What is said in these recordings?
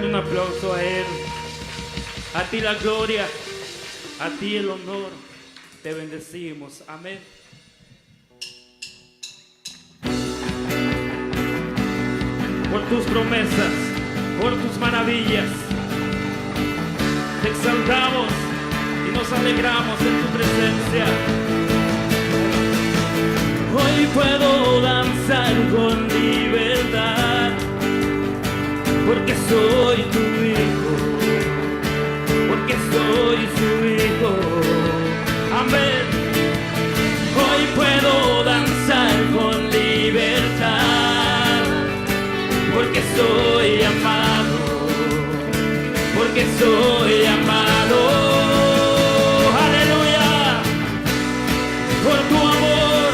Dale un aplauso a Él. A ti la gloria, a ti el honor. Te bendecimos. Amén. Por tus promesas, por tus maravillas, te exaltamos y nos alegramos en tu presencia. Hoy puedo danzar con libertad, porque soy tu hijo, porque soy su hijo. Amén. Hoy puedo danzar con libertad, porque soy amado, porque soy amado. Aleluya. Por tu amor,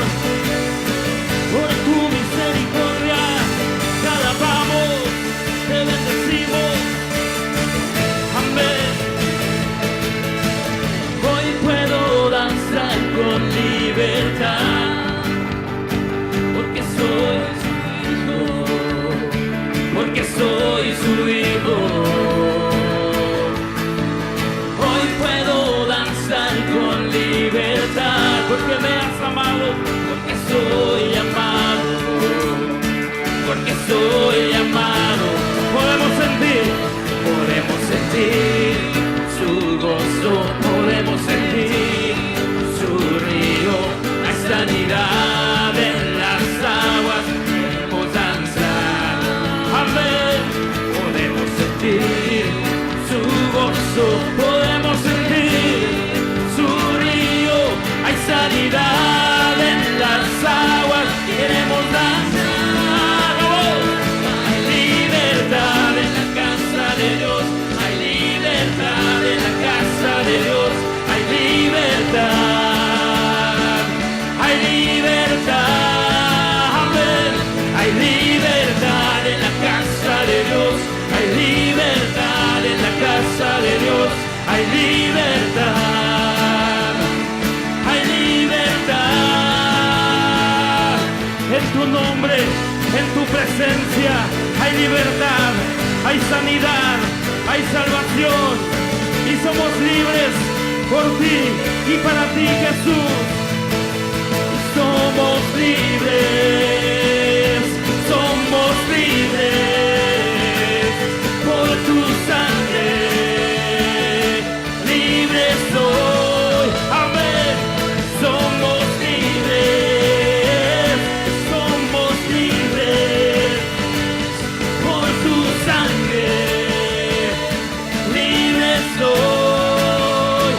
por tu misericordia, te alabamos, te bendecimos. Amén. Hoy puedo danzar con libertad, porque soy su hijo, porque soy su hijo. Hoy puedo danzar con libertad, porque me has amado, porque soy amado, porque soy amado. Podemos sentir su gozo, podemos sentir su río, hay sanidad en las aguas, podemos danzar. Amén. Podemos sentir su gozo, podemos sentir su río, hay sanidad en las aguas, queremos danzar. Hay libertad en la casa de Dios, hay libertad en la casa de Dios, hay libertad, hay libertad, amén. Hay libertad en la casa de Dios, hay libertad en la casa de Dios, hay libertad, hay libertad. En tu nombre, en tu presencia, hay libertad, hay sanidad, hay salvación, y somos libres por ti y para ti, Jesús. Somos libres, somos libres por tu sangre, libres soy, amén. Somos libres por tu sangre, libres soy.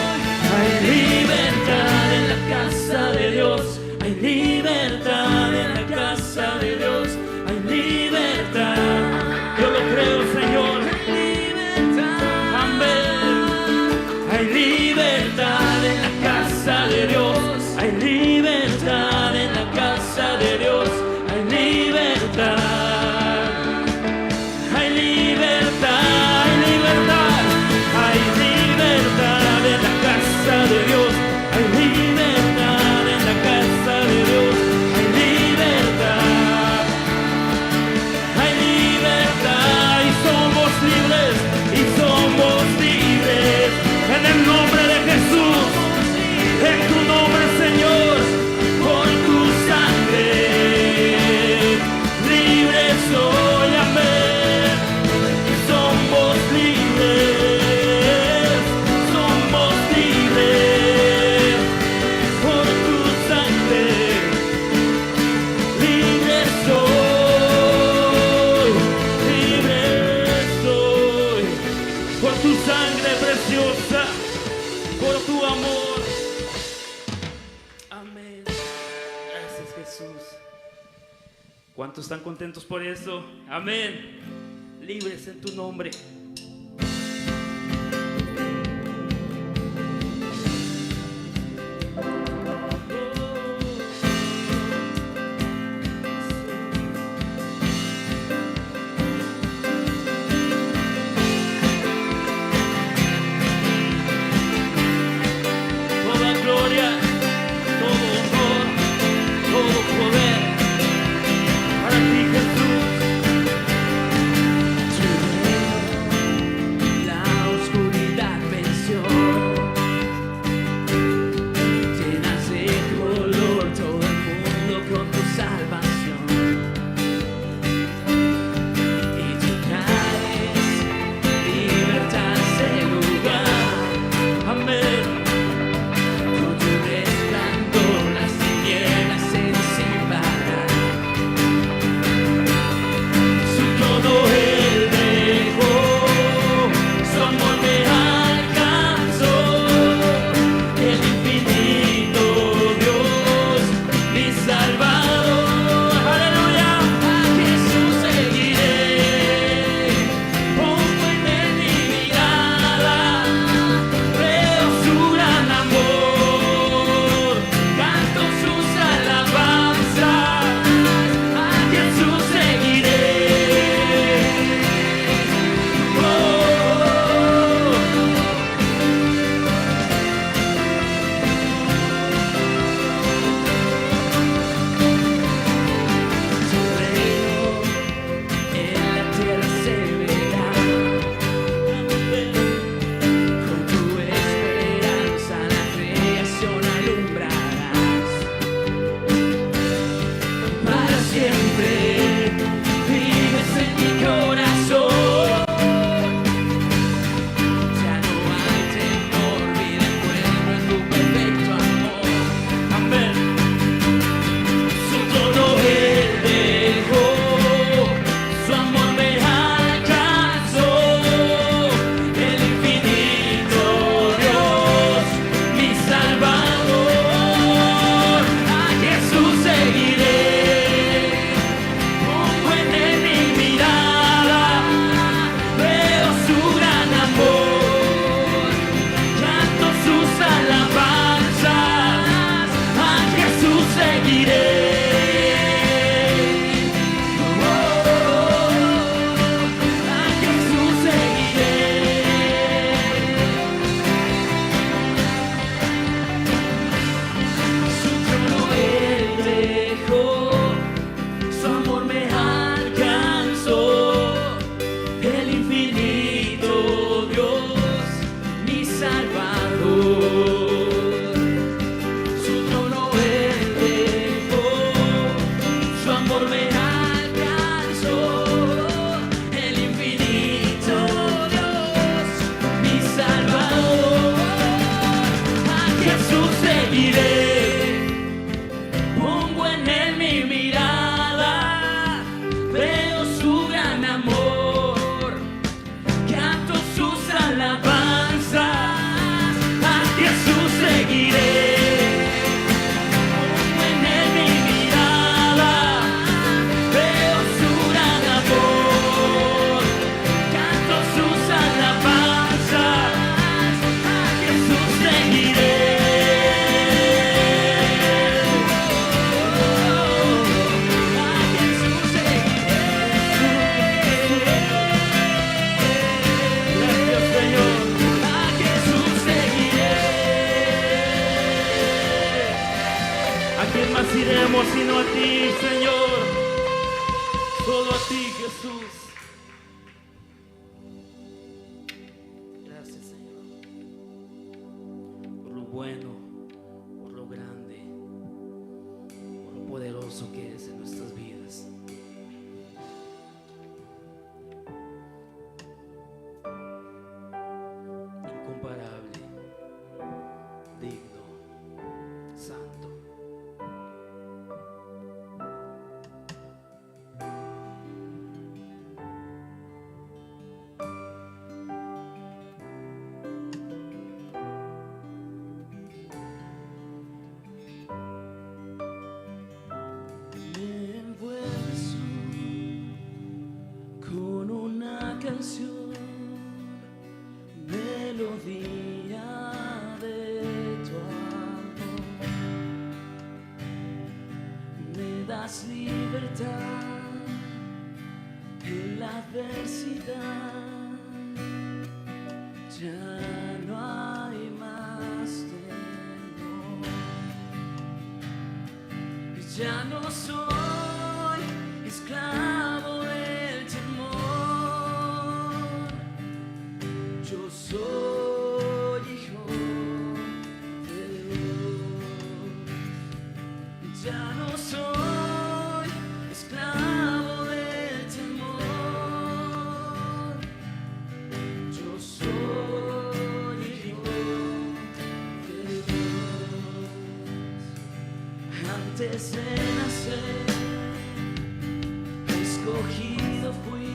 Hay libertad en la casa de Dios, hay libertad en la casa de Dios, hay libertad. Yo lo creo, Señor. Amén. Hay libertad en la casa de Dios, hay libertad en la casa de Dios, hay libertad. Hay libertad, hay libertad, hay libertad en la casa de Dios, hay libertad en la casa de Dios, hay libertad, hay libertad, y somos libres, en el nombre de Jesús, en tu nombre, Señor, por tu sangre, libres soy, amén. Somos libres por tu sangre, libres soy, por tu sangre preciosa, por tu amor. Amén. Gracias, Jesús. ¿Cuántos están contentos por eso? Amén. Libres en tu nombre. Toda gloria, todo honor, todo poder para ti, Jesús. amor, canto sus alabanzas, a Jesús seguiré. Pongo en él mi mirada, veo su gran amor, canto sus alabanzas, a Jesús seguiré. Iremos sino a ti, Señor, solo a ti, Jesús. Gracias, Señor, por lo bueno, por lo grande, por lo poderoso que eres en nuestras vidas. Incomparable, digno, santo. Canción, melodía de tu amor, me das libertad en la adversidad, ya no hay más temor, ya no soy esclavo del temor. Yo soy hijo de Dios, ya no soy esclavo del temor. Yo soy hijo de Dios. Antes de nacer, escogido fui.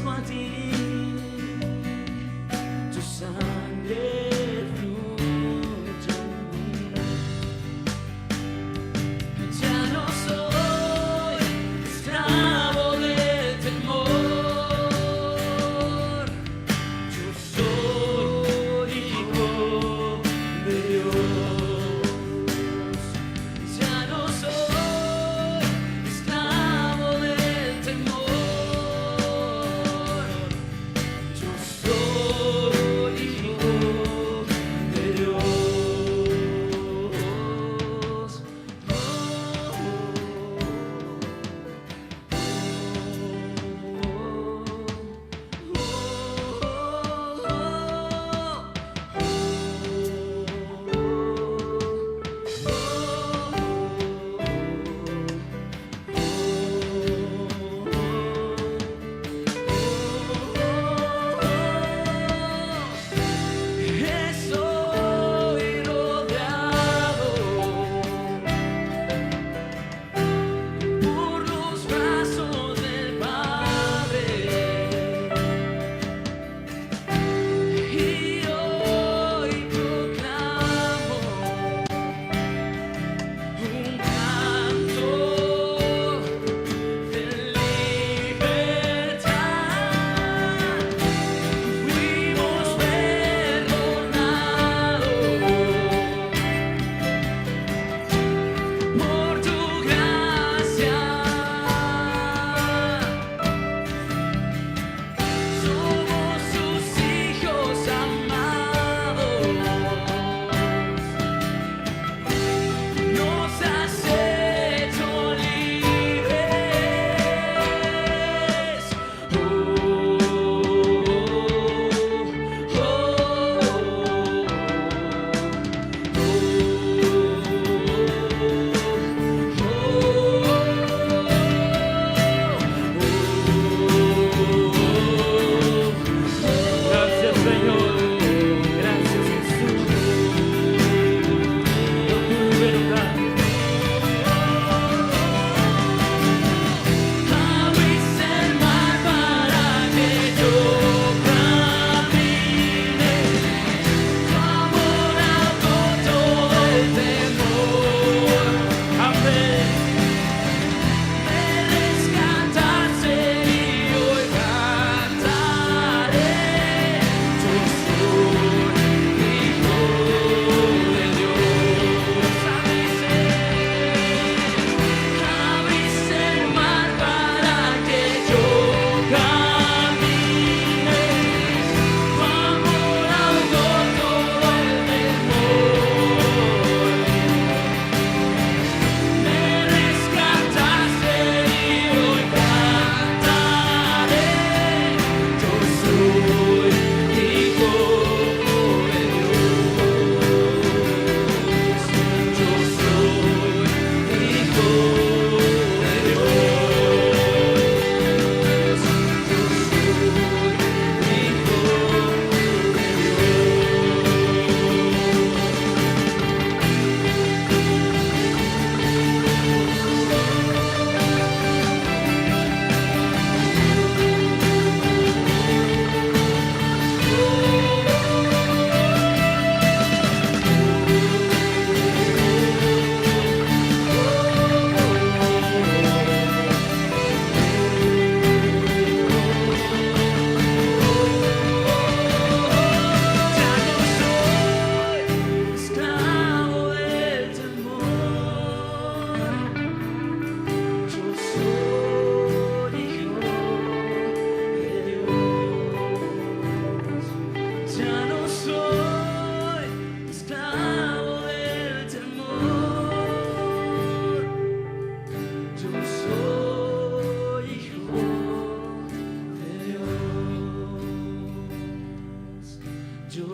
A ti, tu sangre fluye en mí. Ya no soy esclavo del temor, yo soy hijo de Dios. Ya no soy esclavo del temor.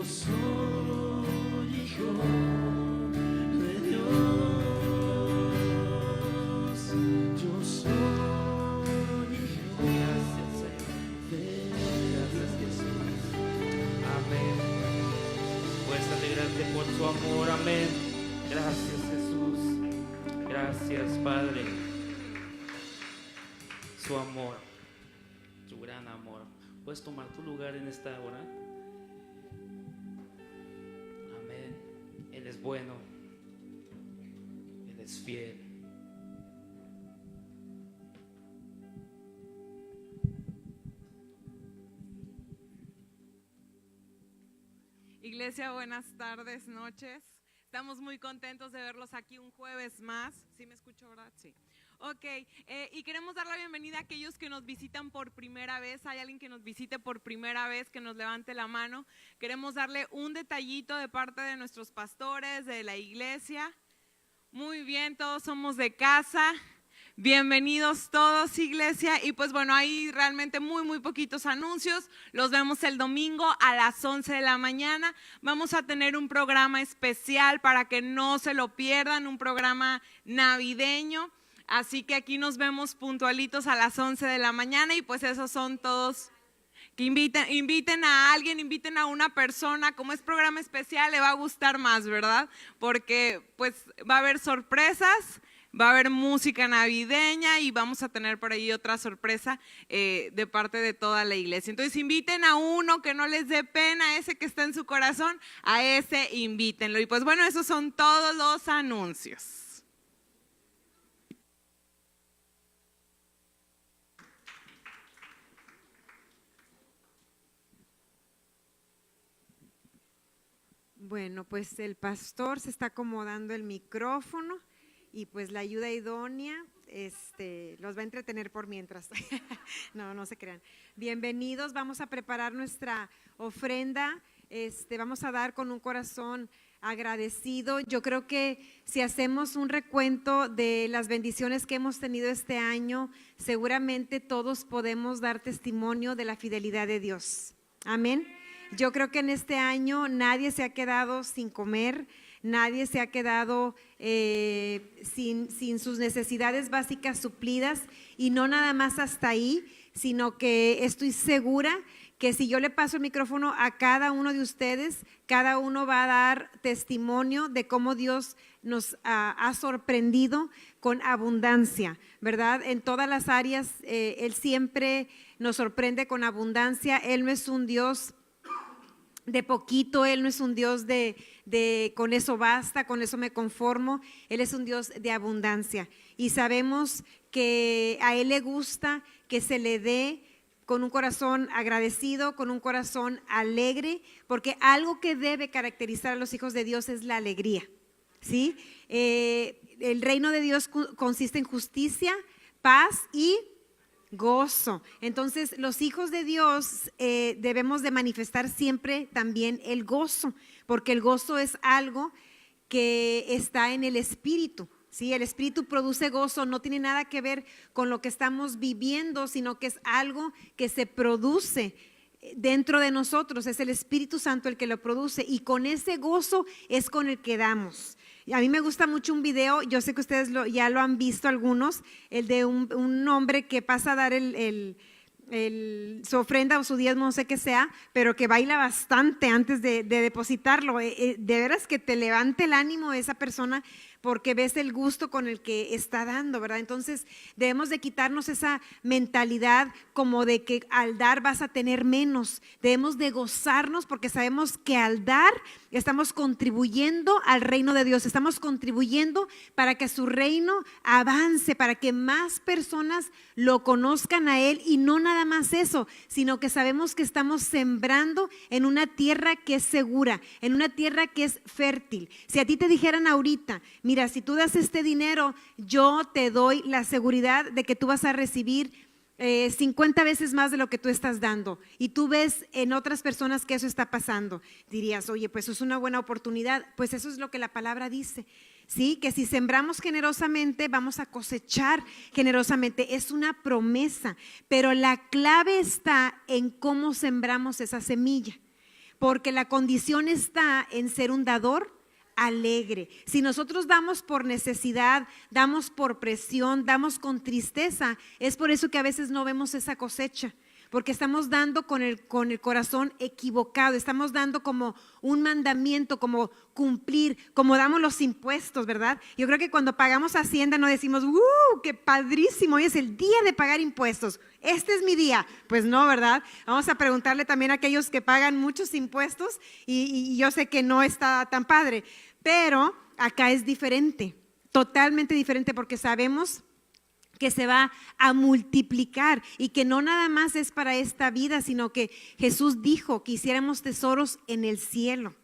soy hijo de Dios. Yo soy hijo. Gracias, Señor. Gracias, Jesús. Amén. Puedes alegrarte por su amor. Amén. Gracias, Jesús. Gracias, Padre. Su amor, su gran amor. Puedes tomar tu lugar en esta hora. Amén. Él es bueno. Él es fiel. Iglesia, buenas tardes, noches. Estamos muy contentos de verlos aquí un jueves más. ¿Sí me escucho, verdad? Sí. Ok, y queremos dar la bienvenida a aquellos que nos visitan por primera vez. Hay alguien que nos visite por primera vez, que nos levante la mano. Queremos darle un detallito de parte de nuestros pastores, de la iglesia. Muy bien, todos somos de casa. Bienvenidos todos, iglesia. Y pues bueno, hay realmente muy poquitos anuncios. Los vemos el domingo a las 11 de la mañana. Vamos a tener un programa especial para que no se lo pierdan, un programa navideño. Así que aquí nos vemos puntualitos a las 11 de la mañana y pues esos son todos. Que inviten a alguien, inviten a una persona. Como es programa especial, le va a gustar más, ¿verdad? Porque pues va a haber sorpresas, va a haber música navideña y vamos a tener por ahí otra sorpresa de parte de toda la iglesia. Entonces inviten a uno, que no les dé pena, ese que está en su corazón, a ese invítenlo. Y pues bueno, esos son todos los anuncios. Bueno, pues el pastor se está acomodando el micrófono y pues la ayuda idónea los va a entretener por mientras. No se crean. Bienvenidos, vamos a preparar nuestra ofrenda, vamos a dar con un corazón agradecido. Yo creo que si hacemos un recuento de las bendiciones que hemos tenido este año, seguramente todos podemos dar testimonio de la fidelidad de Dios. Amén. Yo creo que en este año nadie se ha quedado sin comer, nadie se ha quedado sin sus necesidades básicas suplidas, y no nada más hasta ahí, sino que estoy segura que si yo le paso el micrófono a cada uno de ustedes, cada uno va a dar testimonio de cómo Dios nos ha sorprendido con abundancia, ¿verdad? En todas las áreas, Él siempre nos sorprende con abundancia. Él no es un Dios de poquito, Él no es un Dios de con eso basta, con eso me conformo. Él es un Dios de abundancia y sabemos que a Él le gusta que se le dé con un corazón agradecido, con un corazón alegre, porque algo que debe caracterizar a los hijos de Dios es la alegría, ¿sí? El reino de Dios consiste en justicia, paz y gozo. Entonces los hijos de Dios debemos de manifestar siempre también el gozo, porque el gozo es algo que está en el Espíritu, ¿sí? El Espíritu produce gozo, no tiene nada que ver con lo que estamos viviendo, sino que es algo que se produce dentro de nosotros, es el Espíritu Santo el que lo produce, y con ese gozo es con el que damos. A mí me gusta mucho un video, yo sé que ustedes ya lo han visto algunos, el de un hombre que pasa a dar su ofrenda o su diezmo, no sé qué sea, pero que baila bastante antes de depositarlo. De veras que te levante el ánimo esa persona, porque ves el gusto con el que está dando, ¿verdad? Entonces debemos de quitarnos esa mentalidad como de que al dar vas a tener menos. Debemos de gozarnos, porque sabemos que al dar estamos contribuyendo al reino de Dios, estamos contribuyendo para que su reino avance, para que más personas lo conozcan a Él, y no nada más eso, sino que sabemos que estamos sembrando en una tierra que es segura, en una tierra que es fértil. Si a ti te dijeran ahorita, mira, si tú das este dinero, yo te doy la seguridad de que tú vas a recibir 50 veces más de lo que tú estás dando, y tú ves en otras personas que eso está pasando, dirías, oye, pues eso es una buena oportunidad. Pues eso es lo que la palabra dice, ¿sí? Que si sembramos generosamente vamos a cosechar generosamente, es una promesa, pero la clave está en cómo sembramos esa semilla. porque la condición está en ser un dador alegre. Si nosotros damos por necesidad, damos por presión, damos con tristeza, es por eso que a veces no vemos esa cosecha, porque estamos dando con el corazón equivocado, estamos dando como un mandamiento, como cumplir, como damos los impuestos, ¿verdad? Yo creo que cuando pagamos Hacienda no decimos, qué padrísimo, hoy es el día de pagar impuestos, este es mi día. Pues no, ¿verdad? Vamos a preguntarle también a aquellos que pagan muchos impuestos y yo sé que no está tan padre, pero acá es diferente, totalmente diferente, porque sabemos que se va a multiplicar y que no nada más es para esta vida, sino que Jesús dijo que hiciéramos tesoros en el cielo.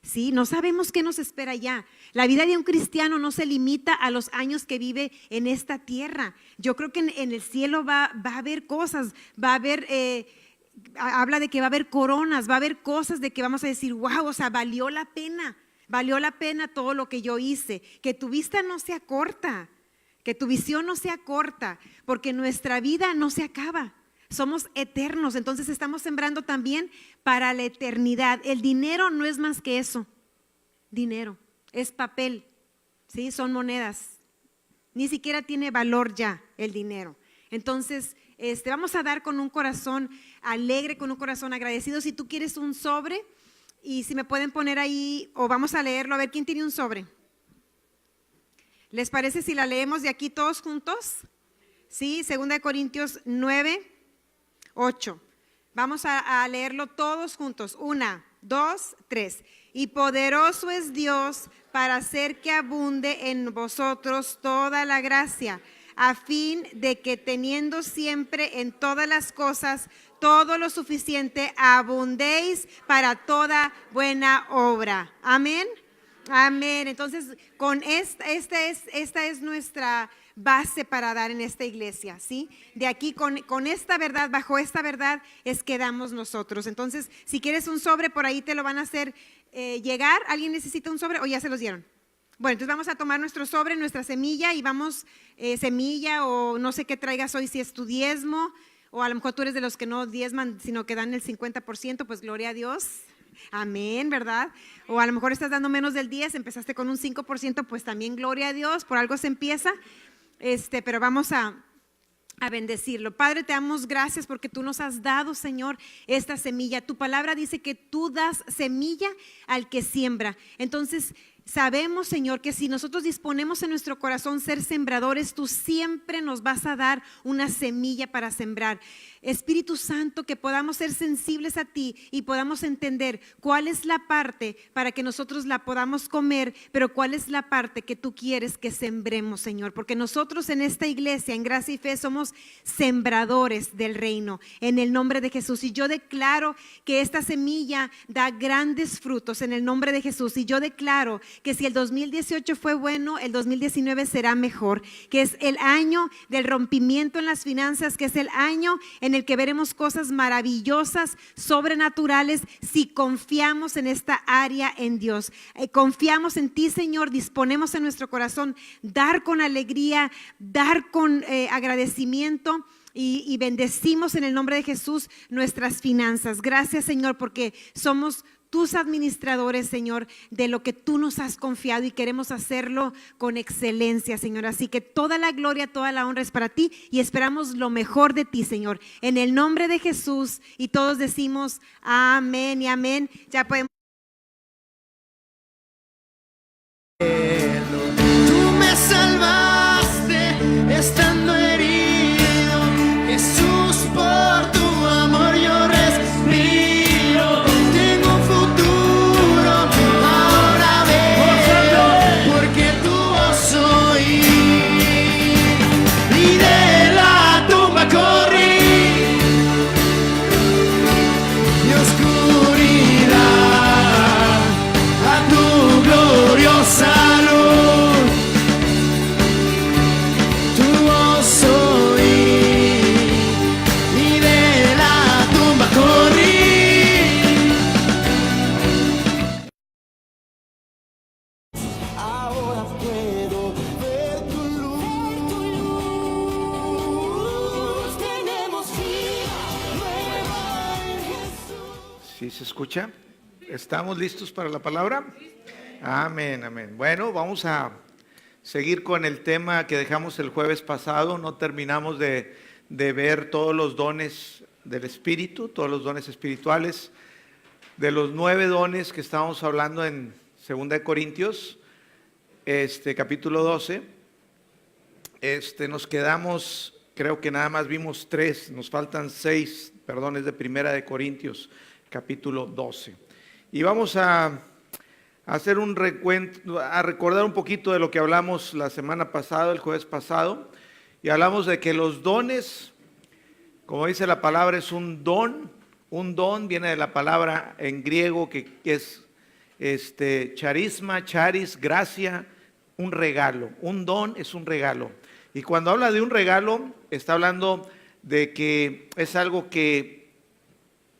Sí, no sabemos qué nos espera allá. La vida de un cristiano no se limita a los años que vive en esta tierra. Yo creo que en el cielo va a haber cosas, va a haber, habla de que va a haber coronas, va a haber cosas de que vamos a decir, wow, o sea, valió la pena todo lo que yo hice. Que tu vista no sea corta, que tu visión no sea corta, porque nuestra vida no se acaba. Somos eternos, entonces estamos sembrando también para la eternidad. El dinero no es más que eso, dinero, es papel, ¿sí? Son monedas, ni siquiera tiene valor ya el dinero. Entonces vamos a dar con un corazón alegre, con un corazón agradecido. Si tú quieres un sobre, y si me pueden poner ahí, o vamos a leerlo, a ver quién tiene un sobre. ¿Les parece si la leemos de aquí todos juntos? Sí, 2 Corintios 9, 8. Vamos a leerlo todos juntos. 1, 2, 3. Y poderoso es Dios para hacer que abunde en vosotros toda la gracia, a fin de que teniendo siempre en todas las cosas todo lo suficiente, abundéis para toda buena obra. Amén. Amén. Entonces, con esta es nuestra base para dar en esta iglesia, ¿sí? De aquí con esta verdad, bajo esta verdad es que damos nosotros. Entonces, si quieres un sobre, por ahí te lo van a hacer llegar. ¿Alguien necesita un sobre o ya se los dieron? Bueno, entonces vamos a tomar nuestro sobre, nuestra semilla y vamos, semilla o no sé qué traigas hoy, si es tu diezmo o a lo mejor tú eres de los que no diezman, sino que dan el 50%, pues gloria a Dios. Amén, ¿verdad? O a lo mejor estás dando menos del 10, empezaste con un 5%, pues también gloria a Dios, por algo se empieza. Pero vamos a bendecirlo. Padre, te damos gracias porque tú nos has dado, Señor, esta semilla. Tu palabra dice que tú das semilla al que siembra. Entonces, sabemos, Señor, que si nosotros disponemos en nuestro corazón ser sembradores, tú siempre nos vas a dar una semilla para sembrar. Espíritu Santo, que podamos ser sensibles a ti y podamos entender cuál es la parte para que nosotros la podamos comer, pero cuál es la parte que tú quieres que sembremos, Señor, porque nosotros en esta iglesia, en Gracia y Fe, somos sembradores del reino, en el nombre de Jesús. Y yo declaro que esta semilla da grandes frutos en el nombre de Jesús. Y yo declaro que si el 2018 fue bueno, el 2019 será mejor, que es el año del rompimiento en las finanzas, que es el año en el que veremos cosas maravillosas, sobrenaturales, si confiamos en esta área en Dios. Confiamos en ti, Señor, disponemos en nuestro corazón dar con alegría, dar con agradecimiento y bendecimos en el nombre de Jesús nuestras finanzas. Gracias, Señor, porque somos tus administradores, Señor, de lo que tú nos has confiado y queremos hacerlo con excelencia, Señor. Así que toda la gloria, toda la honra es para ti y esperamos lo mejor de ti, Señor. En el nombre de Jesús, y todos decimos amén y amén. Ya podemos. Tú me salvaste estando herido, Jesús, por tu amor yo respiro. Tengo un futuro, ahora veo, porque tú soy. Y de la tumba corrí, mi oscuridad ¿Sí se escucha? ¿Estamos listos para la palabra? Amén, amén. Bueno, vamos a seguir con el tema que dejamos el jueves pasado. No terminamos de ver todos los dones del Espíritu, todos los dones espirituales. De los 9 dones que estábamos hablando en 2 Corintios, capítulo 12, nos quedamos, creo que nada más vimos 3, nos faltan 6, perdón, es de 1 Corintios, capítulo 12. Y vamos a hacer un recuento, a recordar un poquito de lo que hablamos la semana pasada, el jueves pasado, y hablamos de que los dones, como dice la palabra, es un don. Un don viene de la palabra en griego que es charisma, charis, gracia, un regalo. Un don es un regalo. Y cuando habla de un regalo, está hablando de que es algo que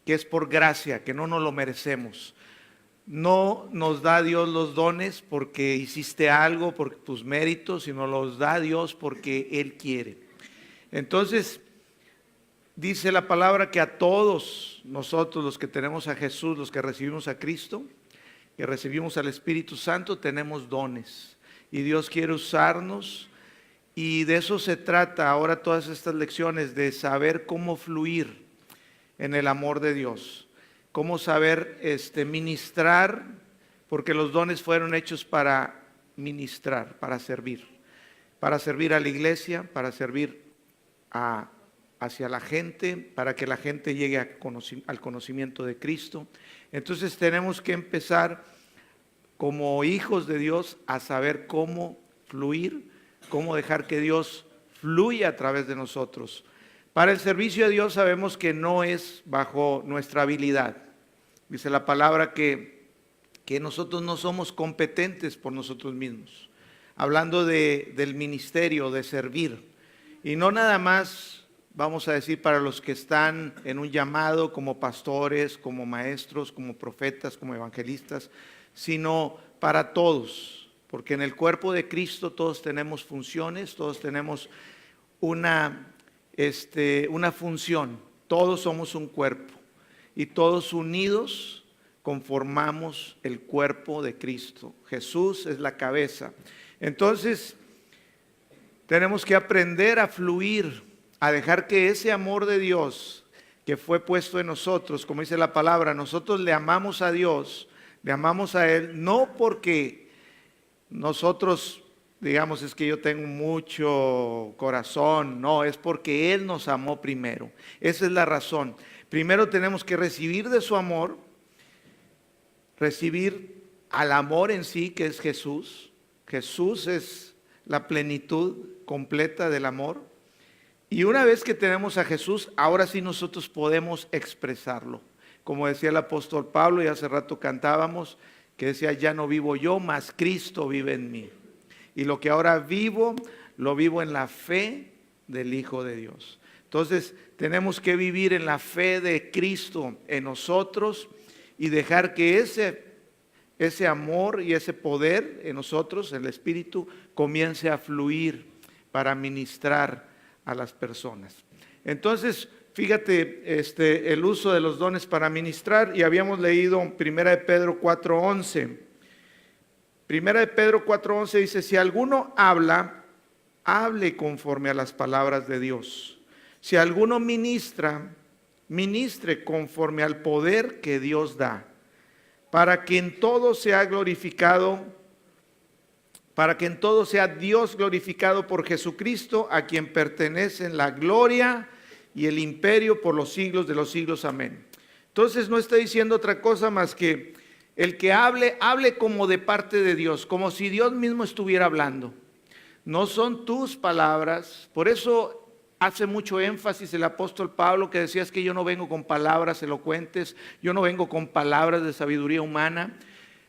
es por gracia, que no nos lo merecemos. No nos da Dios los dones porque hiciste algo, por tus méritos, sino los da Dios porque Él quiere. Entonces, dice la palabra que a todos nosotros, los que tenemos a Jesús, los que recibimos a Cristo, que recibimos al Espíritu Santo, tenemos dones. Y Dios quiere usarnos. Y de eso se trata ahora todas estas lecciones, de saber cómo fluir en el amor de Dios. Cómo saber ministrar, porque los dones fueron hechos para ministrar, para servir a la iglesia, para servir hacia la gente, para que la gente llegue al conocimiento de Cristo. Entonces tenemos que empezar como hijos de Dios a saber cómo fluir, cómo dejar que Dios fluya a través de nosotros. Para el servicio a Dios sabemos que no es bajo nuestra habilidad. Dice la palabra que nosotros no somos competentes por nosotros mismos. Hablando del ministerio, de servir. Y no nada más, vamos a decir, para los que están en un llamado como pastores, como maestros, como profetas, como evangelistas, sino para todos, porque en el cuerpo de Cristo todos tenemos funciones, todos tenemos una función, todos somos un cuerpo y todos unidos conformamos el cuerpo de Cristo. Jesús es la cabeza. Entonces, tenemos que aprender a fluir, a dejar que ese amor de Dios que fue puesto en nosotros, como dice la palabra, nosotros le amamos a Dios, le amamos a Él, no porque nosotros digamos es que yo tengo mucho corazón, no, es porque Él nos amó primero. Esa es la razón. Primero tenemos que recibir de su amor, recibir al amor en sí, que es Jesús. Jesús es la plenitud completa del amor. Y una vez que tenemos a Jesús, ahora sí nosotros podemos expresarlo. Como decía el apóstol Pablo, y hace rato cantábamos, que decía, ya no vivo yo, mas Cristo vive en mí. Y lo que ahora vivo, lo vivo en la fe del Hijo de Dios. Entonces, tenemos que vivir en la fe de Cristo en nosotros y dejar que ese amor y ese poder en nosotros, el Espíritu, comience a fluir para ministrar a las personas. Entonces, fíjate el uso de los dones para ministrar, y habíamos leído 1 Pedro 4:11. 1 Pedro 4:11 dice, si alguno habla, hable conforme a las palabras de Dios. Si alguno ministra, ministre conforme al poder que Dios da, para que en todo sea glorificado, para que en todo sea Dios glorificado por Jesucristo, a quien pertenecen la gloria y el imperio por los siglos de los siglos. Amén. Entonces no está diciendo otra cosa más que el que hable como de parte de Dios, como si Dios mismo estuviera hablando. No son tus palabras. Por eso hace mucho énfasis el apóstol Pablo, que decía, es que yo no vengo con palabras elocuentes, yo no vengo con palabras de sabiduría humana.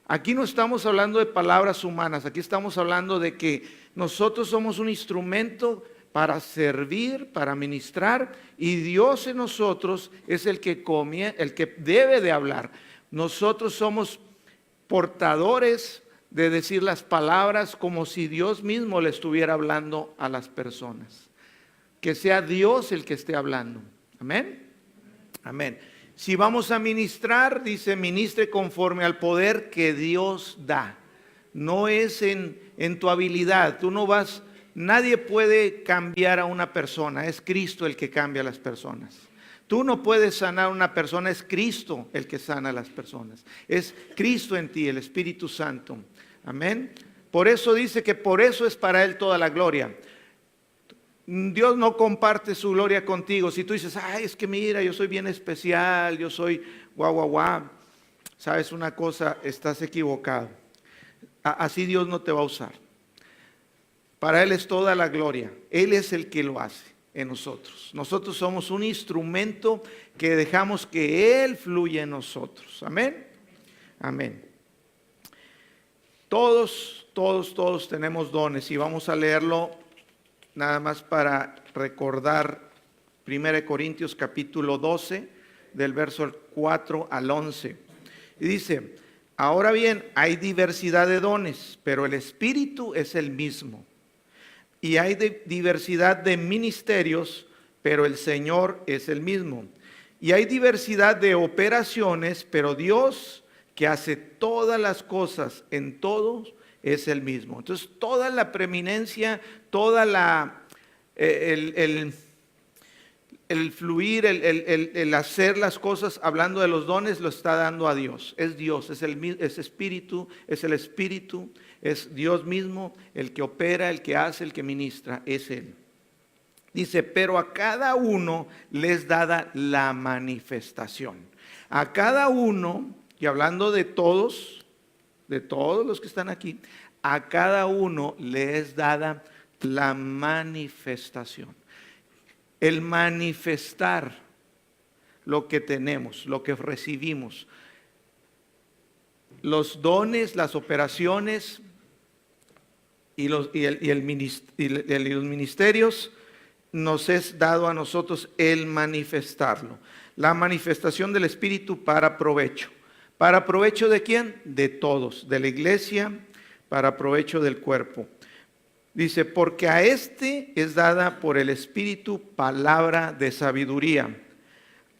Aquí no estamos hablando de palabras humanas, aquí estamos hablando de que nosotros somos un instrumento para servir, para ministrar, y Dios en nosotros es el que debe de hablar. Nosotros somos portadores de decir las palabras como si Dios mismo le estuviera hablando a las personas. Que sea Dios el que esté hablando. Amén. Amén. Si vamos a ministrar, dice, ministre conforme al poder que Dios da. No es en tu habilidad. Tú no vas, nadie puede cambiar a una persona. Es Cristo el que cambia a las personas. Tú no puedes sanar a una persona, es Cristo el que sana a las personas. Es Cristo en ti, el Espíritu Santo. Amén. Por eso dice que por eso es para Él toda la gloria. Dios no comparte su gloria contigo. Si tú dices, ay, es que mira, yo soy bien especial, yo soy guau. ¿Sabes una cosa? Estás equivocado. Así Dios no te va a usar. Para Él es toda la gloria. Él es el que lo hace en nosotros. Nosotros somos un instrumento que dejamos que Él fluya en nosotros. Amén. Amén. Todos tenemos dones y vamos a leerlo nada más para recordar 1 Corintios capítulo 12 del verso 4 al 11. Y dice, ahora bien, hay diversidad de dones, pero el Espíritu es el mismo. Y hay diversidad de ministerios, pero el Señor es el mismo. Y hay diversidad de operaciones, pero Dios que hace todas las cosas en todos es el mismo. Entonces toda la preeminencia, toda el fluir, el hacer las cosas, hablando de los dones, lo está dando a Dios. Es Dios, es Espíritu, es el Espíritu, es Dios mismo el que opera, el que hace, el que ministra, es Él. Dice, pero a cada uno les dada la manifestación. A cada uno, y hablando de todos los que están aquí, a cada uno le es dada la manifestación. El manifestar lo que tenemos, lo que recibimos. Los dones, las operaciones y los ministerios nos es dado a nosotros el manifestarlo. La manifestación del Espíritu para provecho. ¿Para provecho de quién? De todos, de la iglesia, para provecho del cuerpo. Dice, porque a este es dada por el Espíritu palabra de sabiduría,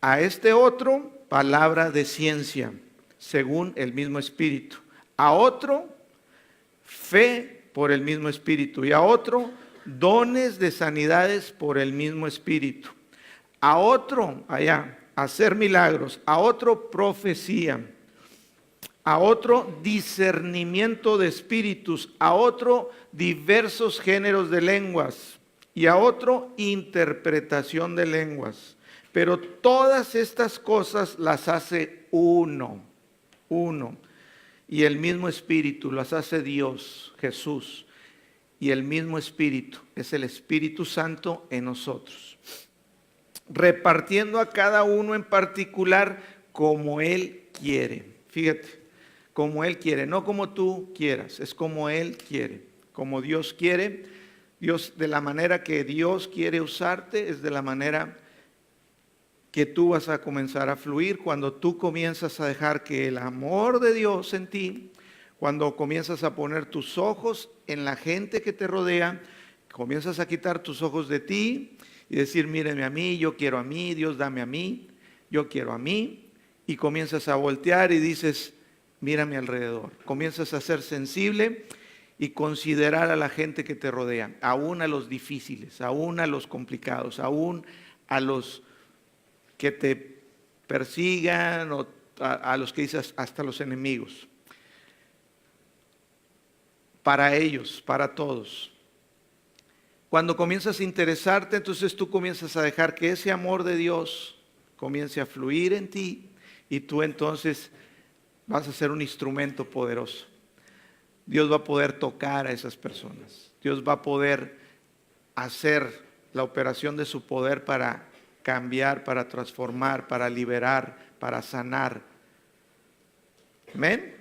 a este otro palabra de ciencia, según el mismo Espíritu, a otro fe por el mismo Espíritu, y a otro dones de sanidades por el mismo Espíritu, a otro hacer milagros, a otro profecía, a otro discernimiento de espíritus, a otro diversos géneros de lenguas y a otro interpretación de lenguas. Pero todas estas cosas las hace uno. Y el mismo Espíritu las hace Dios, Jesús. Y el mismo Espíritu es el Espíritu Santo en nosotros, repartiendo a cada uno en particular como Él quiere. Fíjate. Como Él quiere, no como tú quieras, es como Él quiere, como Dios quiere. Dios, de la manera que Dios quiere usarte, es de la manera que tú vas a comenzar a fluir cuando tú comienzas a dejar que el amor de Dios en ti, cuando comienzas a poner tus ojos en la gente que te rodea, comienzas a quitar tus ojos de ti y decir, mírenme a mí, yo quiero a mí, Dios dame a mí, yo quiero a mí, y comienzas a voltear y dices, mira a mi alrededor. Comienzas a ser sensible y considerar a la gente que te rodea, aún a los difíciles, aún a los complicados, aún a los que te persigan o a los que dices hasta los enemigos. Para ellos, para todos. Cuando comienzas a interesarte, entonces tú comienzas a dejar que ese amor de Dios comience a fluir en ti y tú entonces vas a ser un instrumento poderoso. Dios va a poder tocar a esas personas. Dios va a poder hacer la operación de su poder para cambiar, para transformar, para liberar, para sanar. Amén.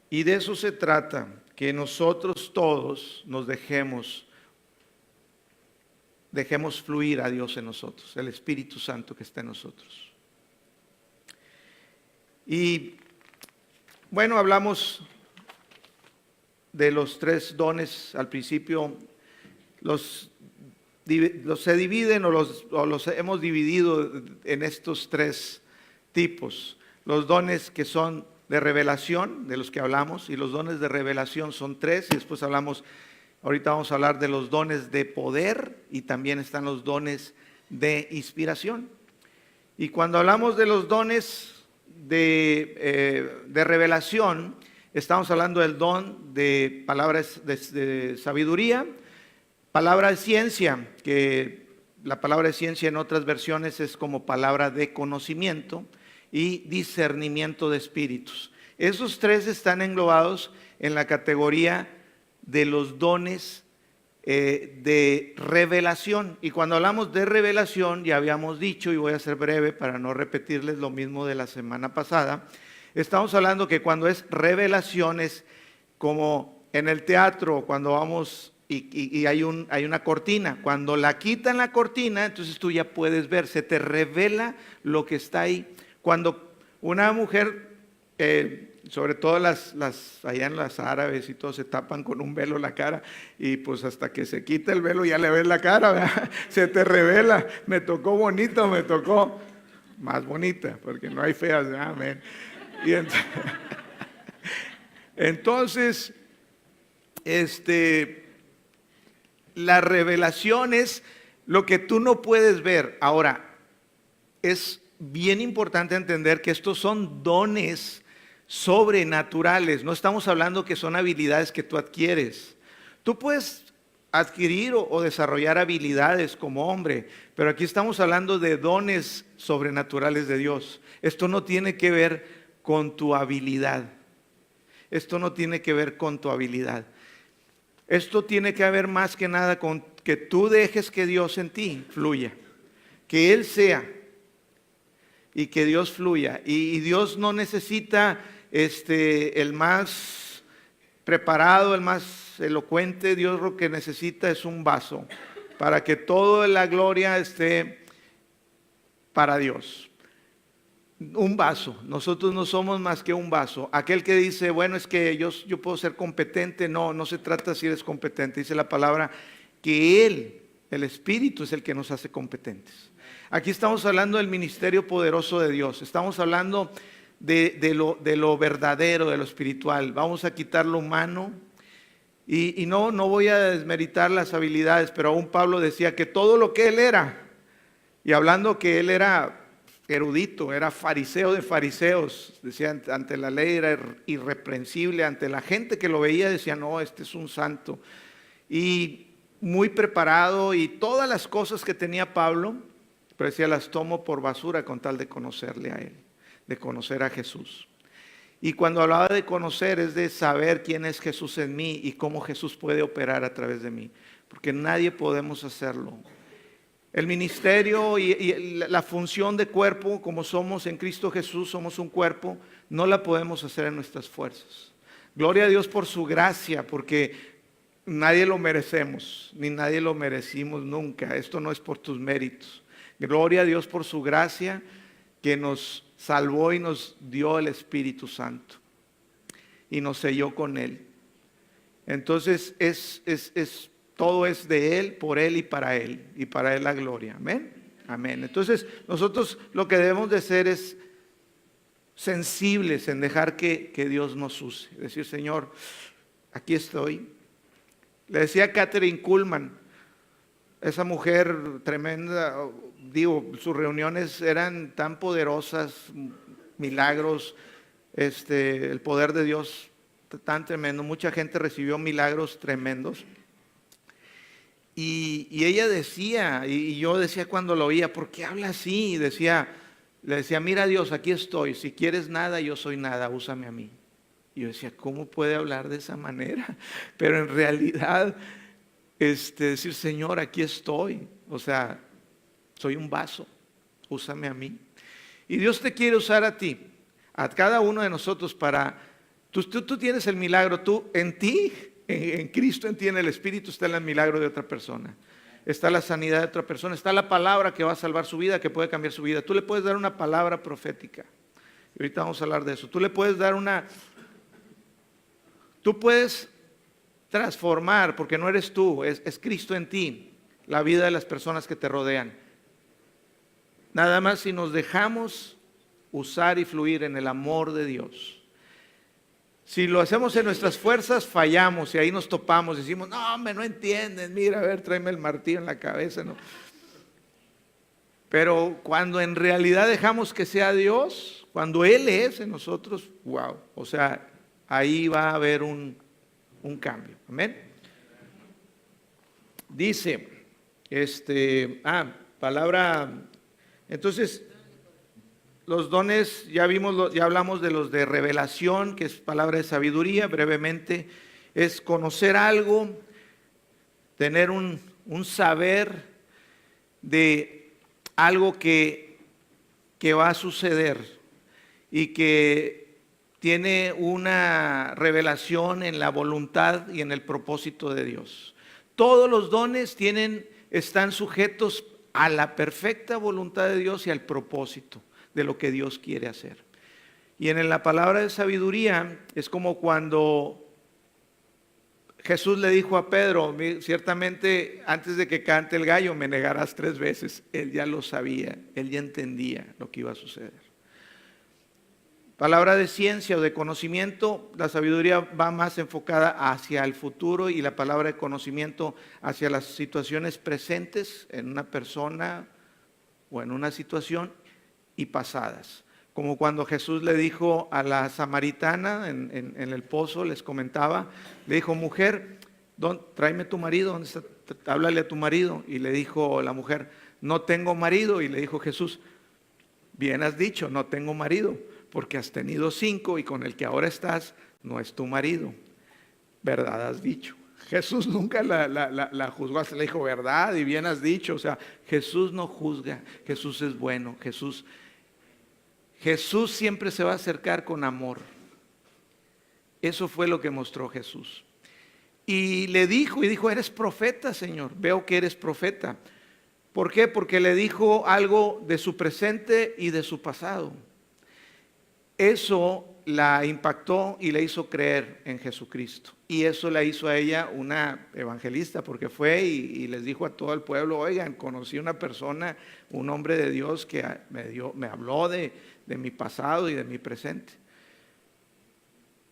Y de eso se trata, que nosotros todos nos dejemos fluir a Dios en nosotros, el Espíritu Santo que está en nosotros. Y bueno, hablamos de los 3 dones al principio, los se dividen o los hemos dividido en estos tres tipos. Los dones que son de revelación, de los que hablamos, y los dones de revelación son tres, y después ahorita vamos a hablar de los dones de poder, y también están los dones de inspiración. Y cuando hablamos de los dones de revelación, estamos hablando del don de palabras de sabiduría, palabra de ciencia, que la palabra de ciencia en otras versiones es como palabra de conocimiento, y discernimiento de espíritus. Esos tres están englobados en la categoría de los dones de revelación. Y cuando hablamos de revelación, ya habíamos dicho, y voy a ser breve para no repetirles lo mismo de la semana pasada, estamos hablando que cuando es revelación es como en el teatro, cuando vamos y hay una cortina. Cuando la quitan la cortina, entonces tú ya puedes ver, se te revela lo que está ahí. Cuando una mujer, sobre todo allá en las árabes y todo, se tapan con un velo la cara, y pues hasta que se quita el velo ya le ves la cara, ¿verdad? Se te revela. Me tocó bonito, me tocó más bonita, porque no hay feas, ¿verdad? Amén. Y entonces, la revelación es lo que tú no puedes ver. Ahora, es bien importante entender que estos son dones sobrenaturales. No estamos hablando que son habilidades que tú adquieres. Tú puedes adquirir o desarrollar habilidades como hombre, pero aquí estamos hablando de dones sobrenaturales de Dios. Esto no tiene que ver con tu habilidad. Esto no tiene que ver con tu habilidad. Esto tiene que ver más que nada con que tú dejes que Dios en ti fluya, que Él sea y que Dios fluya. Y Dios no necesita el más preparado, el más elocuente. Dios lo que necesita es un vaso para que toda la gloria esté para Dios. Un vaso. Nosotros no somos más que un vaso. Aquel que dice, bueno, es que yo puedo ser competente. No se trata si eres competente. Dice la palabra que Él, el Espíritu, es el que nos hace competentes. Aquí estamos hablando del ministerio poderoso de Dios. Estamos hablando de lo verdadero, de lo espiritual. Vamos a quitar lo humano. Y no voy a desmeritar las habilidades, pero aún Pablo decía que todo lo que él era, y hablando que él era erudito, era fariseo de fariseos, decía, ante la ley era irreprensible, ante la gente que lo veía decía, no, este es un santo. Y muy preparado, y todas las cosas que tenía Pablo, pero decía, las tomo por basura con tal de conocerle a Él, de conocer a Jesús. Y cuando hablaba de conocer es de saber quién es Jesús en mí y cómo Jesús puede operar a través de mí, porque nadie podemos hacerlo. El ministerio y la función de cuerpo, como somos en Cristo Jesús, somos un cuerpo, no la podemos hacer en nuestras fuerzas. Gloria a Dios por su gracia, porque nadie lo merecemos, ni nadie lo merecimos nunca. Esto no es por tus méritos. Gloria a Dios por su gracia que nos salvó y nos dio el Espíritu Santo y nos selló con Él. Entonces todo es de Él, por Él y para Él la gloria. Amén. Amén. Entonces nosotros lo que debemos de ser es sensibles en dejar que Dios nos use. Decir, Señor, aquí estoy. Le decía Catherine Kuhlman, esa mujer tremenda, sus reuniones eran tan poderosas, milagros, el poder de Dios tan tremendo. Mucha gente recibió milagros tremendos. Y ella decía, y yo decía cuando lo oía, ¿por qué habla así? Y le decía, mira Dios, aquí estoy, si quieres nada, yo soy nada, úsame a mí. Y yo decía, ¿cómo puede hablar de esa manera? Pero en realidad, decir, Señor, aquí estoy, o sea, soy un vaso, úsame a mí. Y Dios te quiere usar a ti, a cada uno de nosotros para, tú tienes el milagro, en ti, en Cristo, en ti, en el Espíritu está el milagro de otra persona. Está la sanidad de otra persona, está la palabra que va a salvar su vida, que puede cambiar su vida. Tú le puedes dar una palabra profética. Y ahorita vamos a hablar de eso. Tú le puedes dar tú puedes transformar, porque no eres tú, es Cristo en ti. la vida de las personas que te rodean. Nada más si nos dejamos usar y fluir en el amor de Dios. Si lo hacemos en nuestras fuerzas, fallamos y ahí nos topamos. Decimos, no, hombre, no entienden, mira, a ver, tráeme el martillo en la cabeza. No. Pero cuando en realidad dejamos que sea Dios, cuando Él es en nosotros, wow, o sea, ahí va a haber un cambio. Amén. Dice, palabra, entonces, los dones, ya hablamos de los de revelación, que es palabra de sabiduría, brevemente, es conocer algo, tener un saber de algo que va a suceder y que tiene una revelación en la voluntad y en el propósito de Dios. Todos los dones están sujetos a la perfecta voluntad de Dios y al propósito de lo que Dios quiere hacer. Y en la palabra de sabiduría es como cuando Jesús le dijo a Pedro, ciertamente antes de que cante el gallo me negarás 3 veces. Él ya lo sabía, él ya entendía lo que iba a suceder. Palabra de ciencia o de conocimiento, la sabiduría va más enfocada hacia el futuro y la palabra de conocimiento hacia las situaciones presentes en una persona o en una situación y pasadas. Como cuando Jesús le dijo a la samaritana en el pozo, les comentaba, le dijo, mujer, tráeme tu marido, ¿dónde está? Háblale a tu marido. Y le dijo la mujer, no tengo marido. Y le dijo Jesús, bien has dicho, no tengo marido, porque has tenido 5 y con el que ahora estás no es tu marido. Verdad has dicho. Jesús nunca la juzgó, le dijo verdad y bien has dicho. O sea, Jesús no juzga, Jesús es bueno, Jesús siempre se va a acercar con amor. Eso fue lo que mostró Jesús. Y le dijo, eres profeta, Señor, veo que eres profeta. ¿Por qué? Porque le dijo algo de su presente y de su pasado. Eso la impactó y le hizo creer en Jesucristo. Y eso la hizo a ella una evangelista, porque fue y les dijo a todo el pueblo, oigan, conocí una persona, un hombre de Dios que me habló de mi pasado y de mi presente.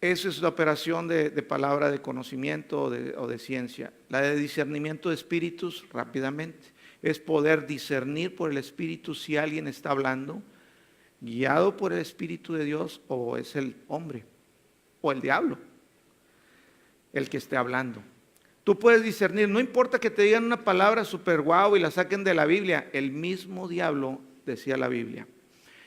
Esa es la operación de palabra de conocimiento o de ciencia. La de discernimiento de espíritus, rápidamente, es poder discernir por el espíritu si alguien está hablando guiado por el Espíritu de Dios o es el hombre o el diablo el que esté hablando. Tú puedes discernir, no importa que te digan una palabra súper guau y la saquen de la Biblia, el mismo diablo decía la Biblia,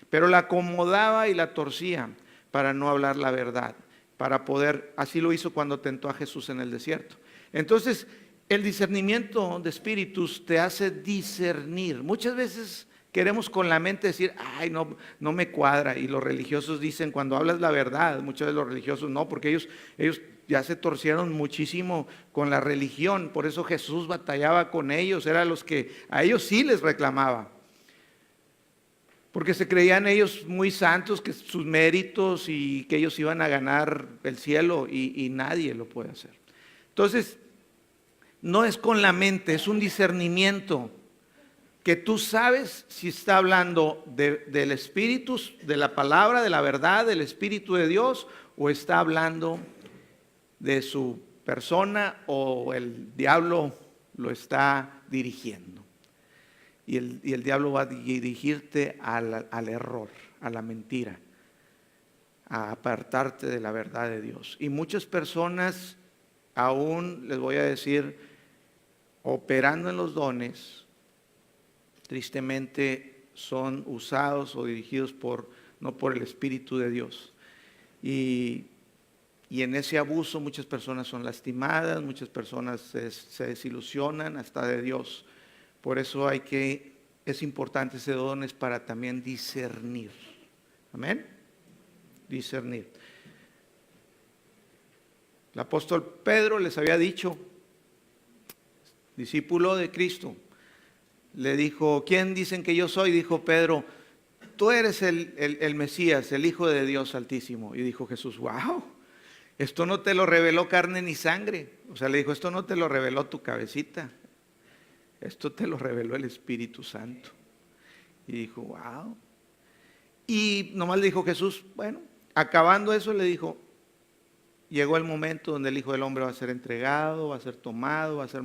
pero la acomodaba y la torcía para no hablar la verdad, para poder, así lo hizo cuando tentó a Jesús en el desierto. Entonces, el discernimiento de espíritus te hace discernir. Muchas veces queremos con la mente decir, ay, no me cuadra. Y los religiosos dicen, cuando hablas la verdad, muchos de los religiosos no, porque ellos ya se torcieron muchísimo con la religión. Por eso Jesús batallaba con ellos, eran los que a ellos sí les reclamaba. Porque se creían ellos muy santos, que sus méritos y que ellos iban a ganar el cielo y nadie lo puede hacer. Entonces, no es con la mente, es un discernimiento que tú sabes si está hablando del Espíritu, de la palabra, de la verdad, del Espíritu de Dios, o está hablando de su persona o el diablo lo está dirigiendo. Y el diablo va a dirigirte al error, a la mentira, a apartarte de la verdad de Dios. Y muchas personas, aún les voy a decir, operando en los dones, tristemente son usados o dirigidos no por el Espíritu de Dios. Y en ese abuso muchas personas son lastimadas, muchas personas se desilusionan hasta de Dios. Por eso es importante ese don, es para también discernir. Amén. Discernir. El apóstol Pedro les había dicho, discípulo de Cristo, le dijo, ¿quién dicen que yo soy? Dijo Pedro, tú eres el Mesías, el Hijo de Dios Altísimo. Y dijo Jesús, wow, esto no te lo reveló carne ni sangre. O sea, le dijo, esto no te lo reveló tu cabecita. esto te lo reveló el Espíritu Santo. Y dijo, wow. Y nomás le dijo Jesús, bueno, acabando eso le dijo, llegó el momento donde el Hijo del Hombre va a ser entregado, va a ser tomado, va a ser...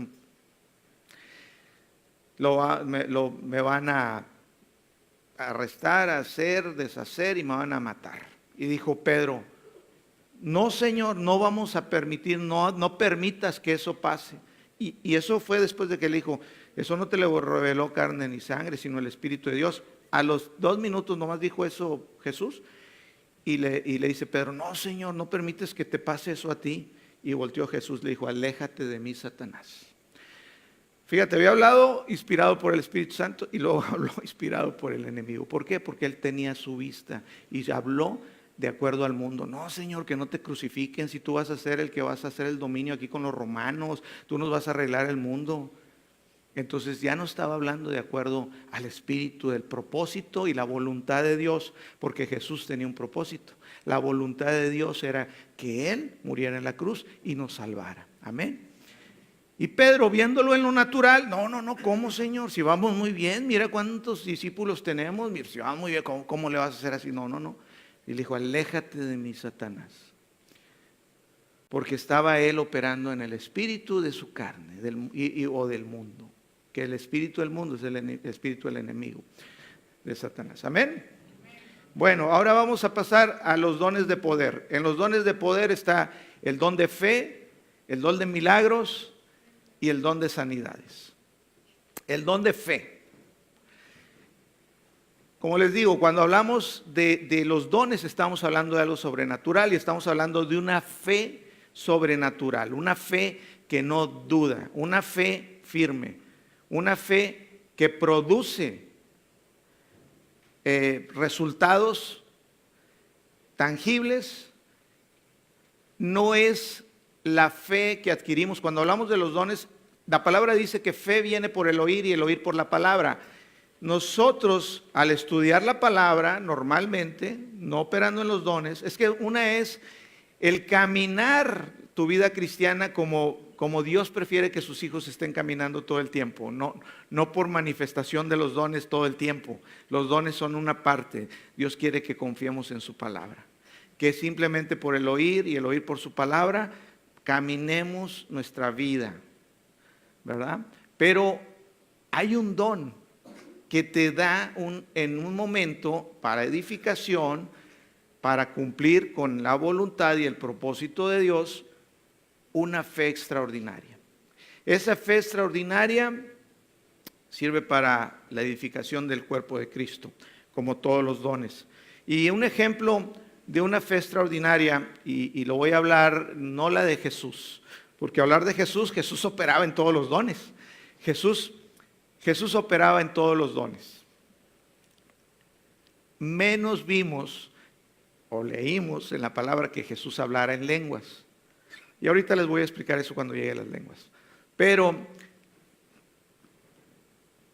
me van a arrestar, a hacer, deshacer y me van a matar. Y dijo Pedro, no Señor, no vamos a permitir, no permitas que eso pase. Y eso fue después de que le dijo, eso no te lo reveló carne ni sangre, sino el Espíritu de Dios. A los 2 minutos nomás dijo eso Jesús y le dice Pedro, no Señor, no permites que te pase eso a ti. Y volteó Jesús, le dijo, aléjate de mí, Satanás. Fíjate, había hablado inspirado por el Espíritu Santo y luego habló inspirado por el enemigo. ¿Por qué? Porque él tenía su vista y habló de acuerdo al mundo. No, Señor, que no te crucifiquen, si tú vas a ser el que vas a hacer el dominio aquí con los romanos, tú nos vas a arreglar el mundo. Entonces ya no estaba hablando de acuerdo al espíritu del propósito y la voluntad de Dios, porque Jesús tenía un propósito. La voluntad de Dios era que Él muriera en la cruz y nos salvara. Amén. Y Pedro, viéndolo en lo natural, no, ¿cómo, Señor? Si vamos muy bien, mira cuántos discípulos tenemos, mira, si vamos muy bien, ¿cómo le vas a hacer así? No. Y le dijo, aléjate de mí, Satanás. Porque estaba él operando en el espíritu de su carne o del mundo. Que el espíritu del mundo es el espíritu del enemigo de Satanás. Amén. Bueno, ahora vamos a pasar a los dones de poder. En los dones de poder está el don de fe, el don de milagros y el don de sanidades. El don de fe. Como les digo, cuando hablamos de los dones estamos hablando de algo sobrenatural y estamos hablando de una fe sobrenatural, una fe que no duda, una fe firme, una fe que produce resultados tangibles. No es la fe que adquirimos. Cuando hablamos de los dones, la palabra dice que fe viene por el oír y el oír por la palabra. Nosotros, al estudiar la palabra, normalmente, no operando en los dones, es que una es el caminar tu vida cristiana como Dios prefiere que sus hijos estén caminando todo el tiempo, no por manifestación de los dones todo el tiempo. Los dones son una parte. Dios quiere que confiemos en su palabra, que simplemente por el oír y el oír por su palabra, caminemos nuestra vida, ¿verdad? Pero hay un don que te da en un momento para edificación, para cumplir con la voluntad y el propósito de Dios, una fe extraordinaria. Esa fe extraordinaria sirve para la edificación del cuerpo de Cristo, como todos los dones. Y un ejemplo de una fe extraordinaria, y lo voy a hablar, no la de Jesús, porque hablar de Jesús operaba en todos los dones. Jesús operaba en todos los dones. Menos vimos o leímos en la palabra que Jesús hablara en lenguas. Y ahorita les voy a explicar eso cuando llegue a las lenguas. Pero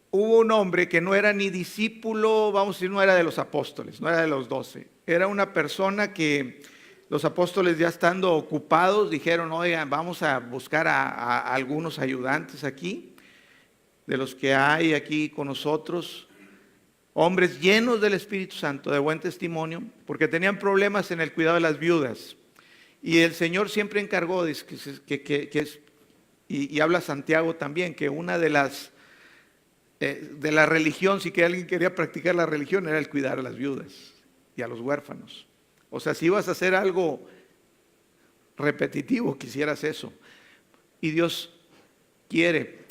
hubo un hombre que no era ni discípulo, vamos a decir, no era de los apóstoles, no era de los 12. Era una persona que los apóstoles, ya estando ocupados, dijeron, oigan, vamos a buscar a algunos ayudantes aquí, de los que hay aquí con nosotros, hombres llenos del Espíritu Santo, de buen testimonio, porque tenían problemas en el cuidado de las viudas. Y el Señor siempre encargó, y habla Santiago también, que una de la religión, si que alguien quería practicar la religión, era el cuidar a las viudas y a los huérfanos. O sea, si ibas a hacer algo repetitivo, quisieras eso. Y Dios quiere,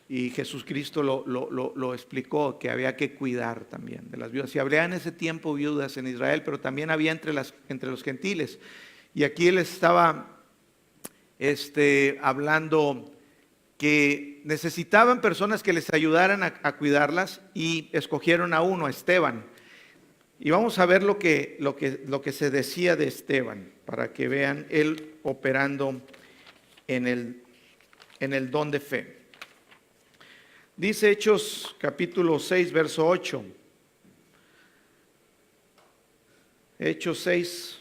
y Jesucristo lo explicó, que había que cuidar también de las viudas. Y habría en ese tiempo viudas en Israel, pero también había entre los gentiles. Y aquí él estaba hablando que necesitaban personas que les ayudaran a cuidarlas, y escogieron a uno, a Esteban. Y vamos a ver lo que se decía de Esteban, para que vean él operando en el don de fe. Dice Hechos capítulo 6, verso 8. Hechos 6,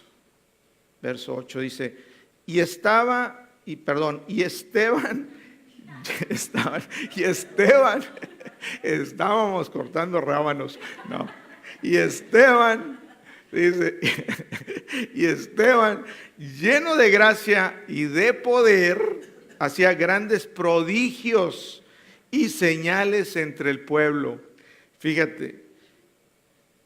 verso 8 dice, y Esteban y Esteban, estábamos cortando rábanos, no, y Esteban, dice, y Esteban, lleno de gracia y de poder, hacía grandes prodigios y señales entre el pueblo. Fíjate,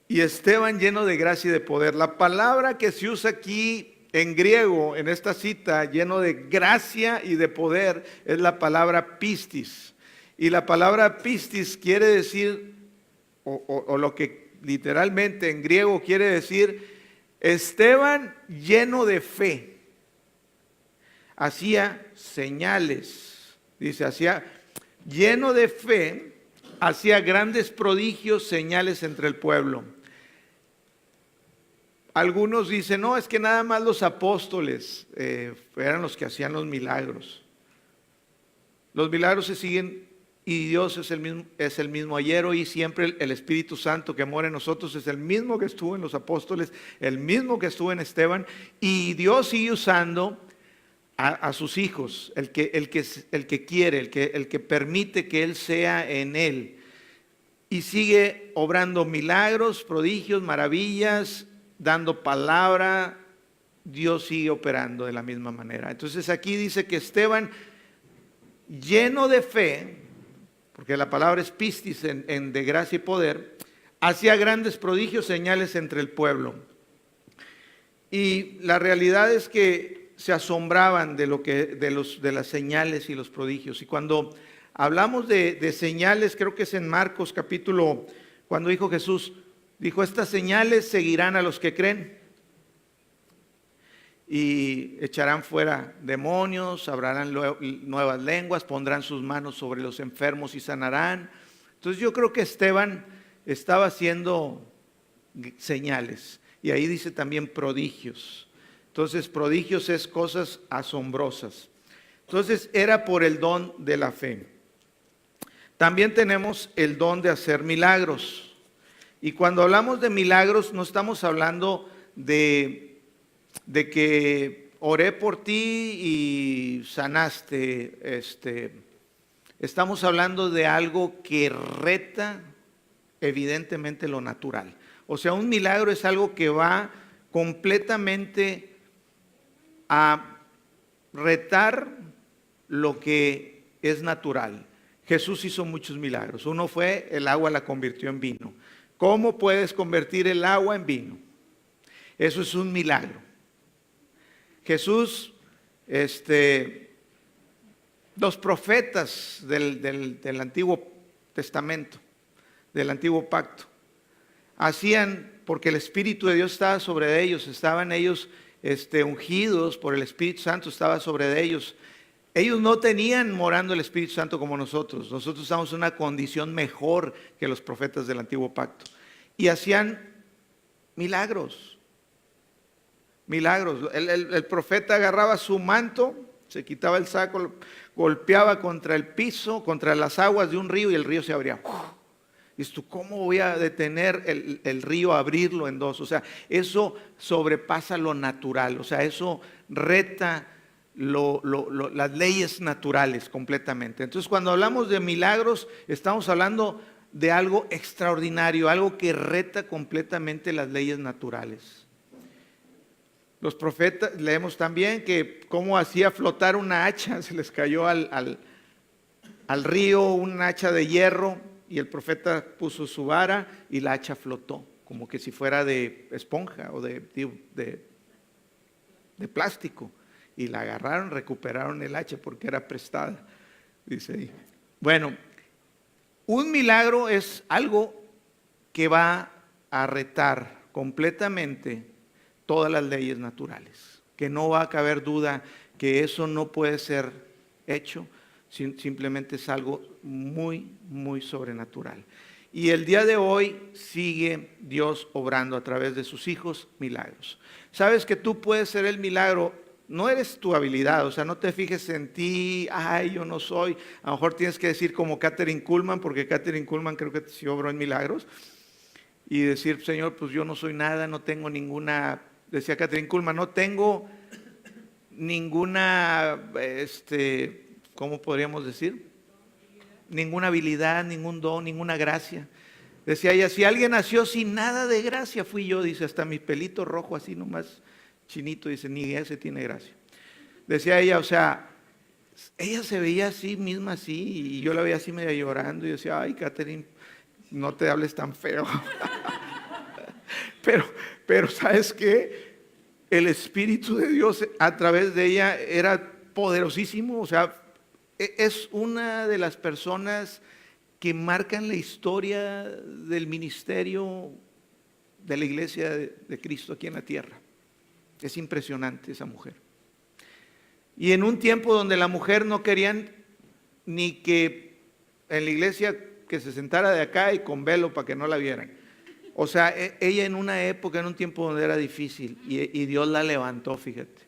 y Esteban lleno de gracia y de poder. La palabra que se usa aquí en griego, en esta cita, lleno de gracia y de poder, es la palabra pistis. Y la palabra pistis quiere decir, o lo que literalmente en griego quiere decir, Esteban lleno de fe. Hacía señales, dice, hacía lleno de fe, hacía grandes prodigios, señales entre el pueblo. Algunos dicen, no, es que nada más los apóstoles eran los que hacían los milagros. Los milagros se siguen y Dios es el mismo ayer, hoy y siempre. El Espíritu Santo que mora en nosotros es el mismo que estuvo en los apóstoles, el mismo que estuvo en Esteban, y Dios sigue usando a sus hijos, el que quiere, el que permite que Él sea en Él, y sigue obrando milagros, prodigios, maravillas, dando palabra. Dios sigue operando de la misma manera. Entonces aquí dice que Esteban, lleno de fe, porque la palabra es pistis en de gracia y poder, hacía grandes prodigios, señales entre el pueblo. Y la realidad es que se asombraban de las señales y los prodigios. Y cuando hablamos de señales, creo que es en Marcos capítulo, cuando dijo Jesús, dijo, estas señales seguirán a los que creen y echarán fuera demonios, hablarán nuevas lenguas, pondrán sus manos sobre los enfermos y sanarán. Entonces yo creo que Esteban estaba haciendo señales, y ahí dice también prodigios. Entonces prodigios es cosas asombrosas. Entonces era por el don de la fe. También tenemos el don de hacer milagros. Y cuando hablamos de milagros, no estamos hablando de que oré por ti y sanaste. Estamos hablando de algo que reta evidentemente lo natural. O sea, un milagro es algo que va completamente a retar lo que es natural. Jesús hizo muchos milagros. Uno fue, el agua la convirtió en vino. ¿Cómo puedes convertir el agua en vino? Eso es un milagro. Jesús, los profetas del Antiguo Testamento, del Antiguo Pacto, hacían, porque el Espíritu de Dios estaba sobre ellos, estaban ellos ungidos por el Espíritu Santo, estaba sobre ellos. Ellos no tenían morando el Espíritu Santo como nosotros. Nosotros estamos en una condición mejor que los profetas del Antiguo Pacto. Y hacían milagros. Milagros. El profeta agarraba su manto, se quitaba el saco, golpeaba contra el piso, contra las aguas de un río, y el río se abría. Dices tú, ¿cómo voy a detener el río, abrirlo en dos? O sea, eso sobrepasa lo natural. O sea, eso reta las leyes naturales completamente. Entonces, cuando hablamos de milagros, estamos hablando de algo extraordinario, algo que reta completamente las leyes naturales. Los profetas, leemos también que cómo hacía flotar una hacha, se les cayó al río un hacha de hierro, y el profeta puso su vara y la hacha flotó, como que si fuera de esponja o de plástico. Y la agarraron, recuperaron el hacha porque era prestada, dice ahí. Bueno, un milagro es algo que va a retar completamente todas las leyes naturales, que no va a caber duda que eso no puede ser hecho, simplemente es algo muy, muy sobrenatural. Y el día de hoy sigue Dios obrando a través de sus hijos milagros. Sabes que tú puedes ser el milagro. No eres tu habilidad, o sea, no te fijes en ti, ay, yo no soy. A lo mejor tienes que decir como Kathryn Kuhlman, porque Kathryn Kuhlman creo que sí obró en milagros. Y decir, Señor, pues yo no soy nada, no tengo ninguna, decía Kathryn Kuhlman, no tengo ninguna, ¿cómo podríamos decir? ninguna habilidad, ningún don, ninguna gracia. Decía ella, si alguien nació sin nada de gracia, fui yo. Dice, hasta mi pelito rojo así nomás chinito, dice, ni ese tiene gracia. Decía ella, o sea, ella se veía a sí misma así, y yo la veía así media llorando, y decía, ay, Catherine, no te hables tan feo. Pero ¿sabes qué? El Espíritu de Dios a través de ella era poderosísimo. O sea, es una de las personas que marcan la historia del ministerio de la iglesia de Cristo aquí en la tierra. Es impresionante esa mujer. Y en un tiempo donde la mujer no querían ni que en la iglesia que se sentara de acá y con velo para que no la vieran. O sea, ella en una época, en un tiempo donde era difícil, y Dios la levantó, fíjate.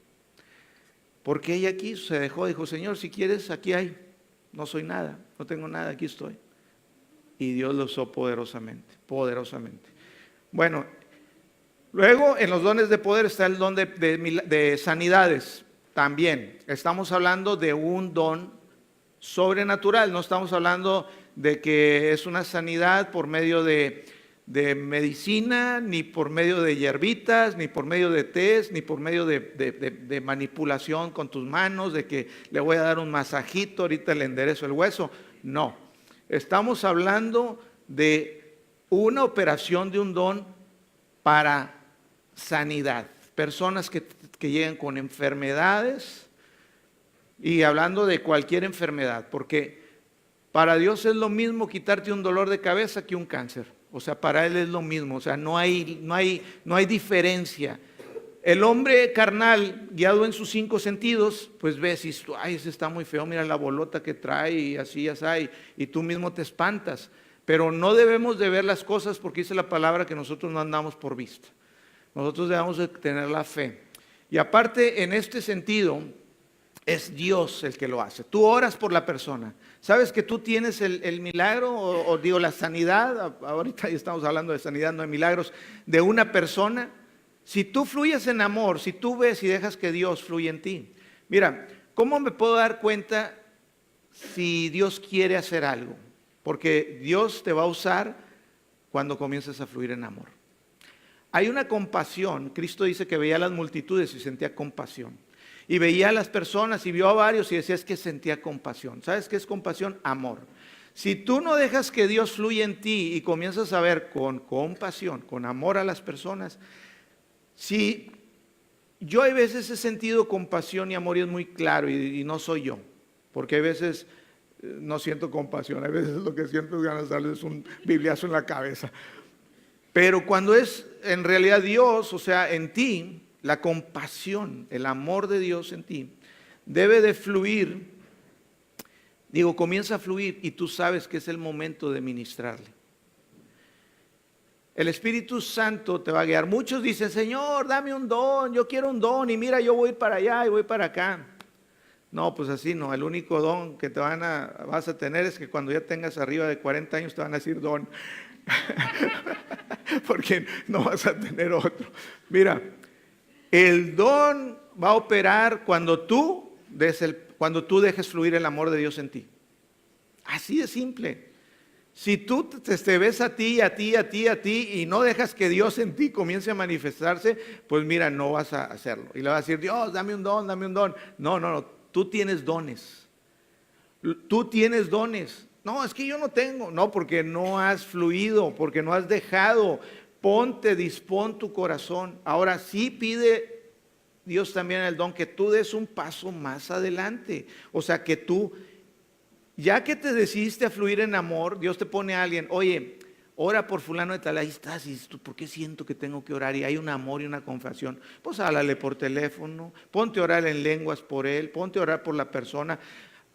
Porque ella quiso, se dejó, dijo, Señor, si quieres, aquí hay. No soy nada, no tengo nada, aquí estoy. Y Dios lo usó poderosamente, poderosamente. Bueno, luego en los dones de poder está el don de sanidades también. Estamos hablando de un don sobrenatural, no estamos hablando de que es una sanidad por medio de medicina, ni por medio de hierbitas, ni por medio de test, ni por medio de manipulación con tus manos, de que le voy a dar un masajito, ahorita le enderezo el hueso. No, estamos hablando de una operación de un don para sanidad. Personas que llegan con enfermedades, y hablando de cualquier enfermedad, porque para Dios es lo mismo quitarte un dolor de cabeza que un cáncer. O sea, para Él es lo mismo, o sea, no hay diferencia. El hombre carnal, guiado en sus 5 sentidos, pues ves y ay, ese está muy feo, mira la bolota que trae y así, y tú mismo te espantas. Pero no debemos de ver las cosas porque dice la palabra que nosotros no andamos por vista. Nosotros debemos de tener la fe. Y aparte, en este sentido, es Dios el que lo hace. Tú oras por la persona. ¿Sabes que tú tienes el milagro o digo la sanidad? Ahorita ya estamos hablando de sanidad, no de milagros, de una persona. Si tú fluyes en amor, si tú ves y dejas que Dios fluya en ti. Mira, ¿cómo me puedo dar cuenta si Dios quiere hacer algo? Porque Dios te va a usar cuando comiences a fluir en amor. Hay una compasión. Cristo dice que veía a las multitudes y sentía compasión. Y veía a las personas y vio a varios y decía, es que sentía compasión. ¿Sabes qué es compasión? Amor. Si tú no dejas que Dios fluya en ti y comienzas a ver con compasión, con amor a las personas, si yo hay veces he sentido compasión y amor y es muy claro y no soy yo, porque hay veces no siento compasión, hay veces lo que siento es ganas de darles un bibliazo en la cabeza. Pero cuando es en realidad Dios, o sea, en ti, la compasión, el amor de Dios en ti, debe de fluir, comienza a fluir y tú sabes que es el momento de ministrarle. El Espíritu Santo te va a guiar. Muchos dicen, Señor, dame un don, yo quiero un don y mira, yo voy para allá y voy para acá. No, pues así no, el único don que vas a tener es que cuando ya tengas arriba de 40 años te van a decir don, porque no vas a tener otro. Mira, el don va a operar cuando tú dejes fluir el amor de Dios en ti. Así de simple. Si tú te ves a ti y no dejas que Dios en ti comience a manifestarse, pues mira, no vas a hacerlo. Y le vas a decir, Dios, dame un don, dame un don. No, tú tienes dones. Tú tienes dones. No, es que yo no tengo. No, porque no has fluido, porque no has dejado. Dispón tu corazón. Ahora sí pide Dios también el don que tú des un paso más adelante. O sea, que tú, ya que te decidiste a fluir en amor, Dios te pone a alguien, oye, ora por fulano de tal, ahí estás, y tú, ¿por qué siento que tengo que orar? Y hay un amor y una confesión. Pues háblale por teléfono, ponte a orar en lenguas por él, ponte a orar por la persona.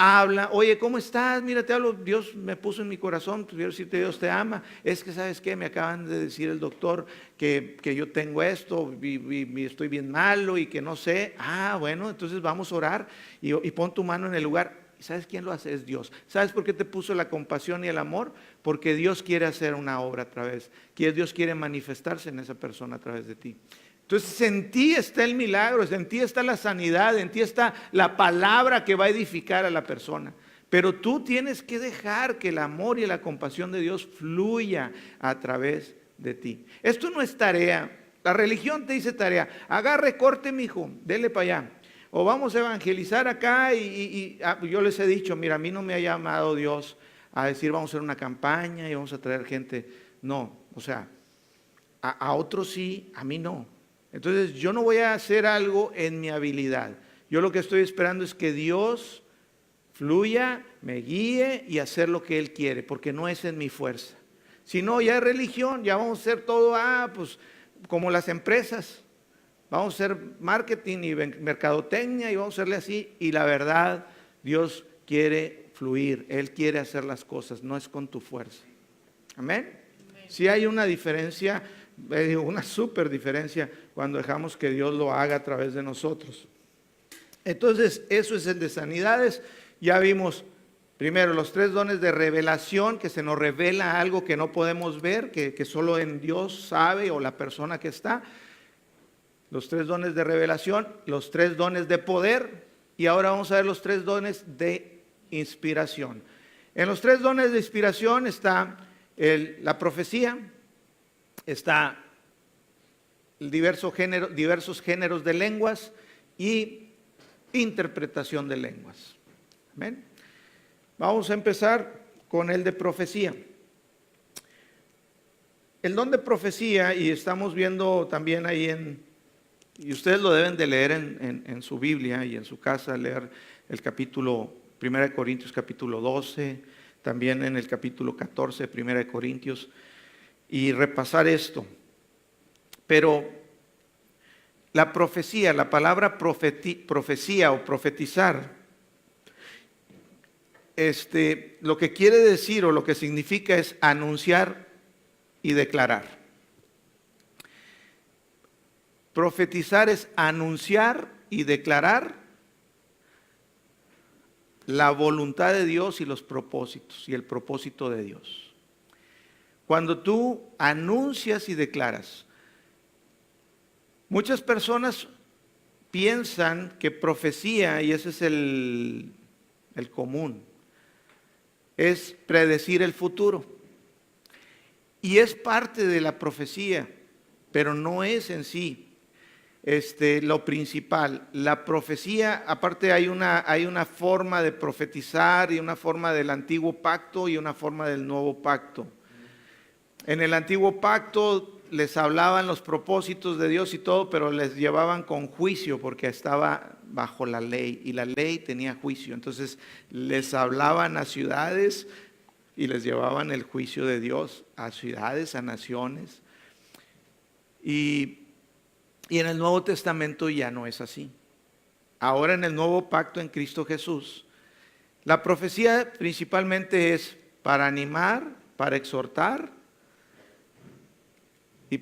Habla, oye, ¿cómo estás? Mira, te hablo, Dios me puso en mi corazón, quiero decirte, Dios te ama. Es que, ¿sabes qué? Me acaban de decir el doctor que yo tengo esto y estoy bien malo y que no sé. Bueno, entonces vamos a orar y pon tu mano en el lugar. ¿Sabes quién lo hace? Es Dios. ¿Sabes por qué te puso la compasión y el amor? Porque Dios quiere hacer una obra a través, que Dios quiere manifestarse en esa persona a través de ti. Entonces en ti está el milagro, en ti está la sanidad, en ti está la palabra que va a edificar a la persona. Pero tú tienes que dejar que el amor y la compasión de Dios fluya a través de ti. Esto no es tarea. La religión te dice tarea. Agarre, corte, mijo, dele para allá. O vamos a evangelizar acá yo les he dicho, mira, a mí no me ha llamado Dios a decir vamos a hacer una campaña y vamos a traer gente. No, o sea, a otros sí, a mí no. Entonces yo no voy a hacer algo en mi habilidad. Yo lo que estoy esperando es que Dios fluya, me guíe y hacer lo que Él quiere, porque no es en mi fuerza. Si no, ya es religión, ya vamos a hacer todo, pues como las empresas. Vamos a hacer marketing y mercadotecnia y vamos a hacerle así. Y la verdad, Dios quiere fluir, Él quiere hacer las cosas, no es con tu fuerza. Amén. Sí hay una diferencia, una súper diferencia cuando dejamos que Dios lo haga a través de nosotros. Entonces, eso es el de sanidades. Ya vimos primero los 3 dones de revelación, que se nos revela algo que no podemos ver, que solo en Dios sabe o la persona que está. Los 3 dones de revelación, los 3 dones de poder, y ahora vamos a ver los 3 dones de inspiración. En los 3 dones de inspiración está la profecía, está diversos géneros de lenguas y interpretación de lenguas. Amén. Vamos a empezar con el de profecía. El don de profecía, y estamos viendo también ahí y ustedes lo deben de leer en su Biblia y en su casa, leer el capítulo 1 Corintios capítulo 12, también en el capítulo 14 de 1 Corintios, y repasar esto. Pero la profecía, la palabra profecía o profetizar, lo que quiere decir o lo que significa es anunciar y declarar. Profetizar es anunciar y declarar la voluntad de Dios y los propósitos y el propósito de Dios. Cuando tú anuncias y declaras, muchas personas piensan que profecía, y ese es el común, es predecir el futuro. Y es parte de la profecía, pero no es en sí lo principal. La profecía, aparte hay una forma de profetizar y una forma del antiguo pacto y una forma del nuevo pacto. En el antiguo pacto les hablaban los propósitos de Dios y todo, pero les llevaban con juicio porque estaba bajo la ley y la ley tenía juicio. Entonces les hablaban a ciudades y les llevaban el juicio de Dios a ciudades, a naciones. Y en el Nuevo Testamento ya no es así. Ahora en el nuevo pacto en Cristo Jesús, la profecía principalmente es para animar, para exhortar y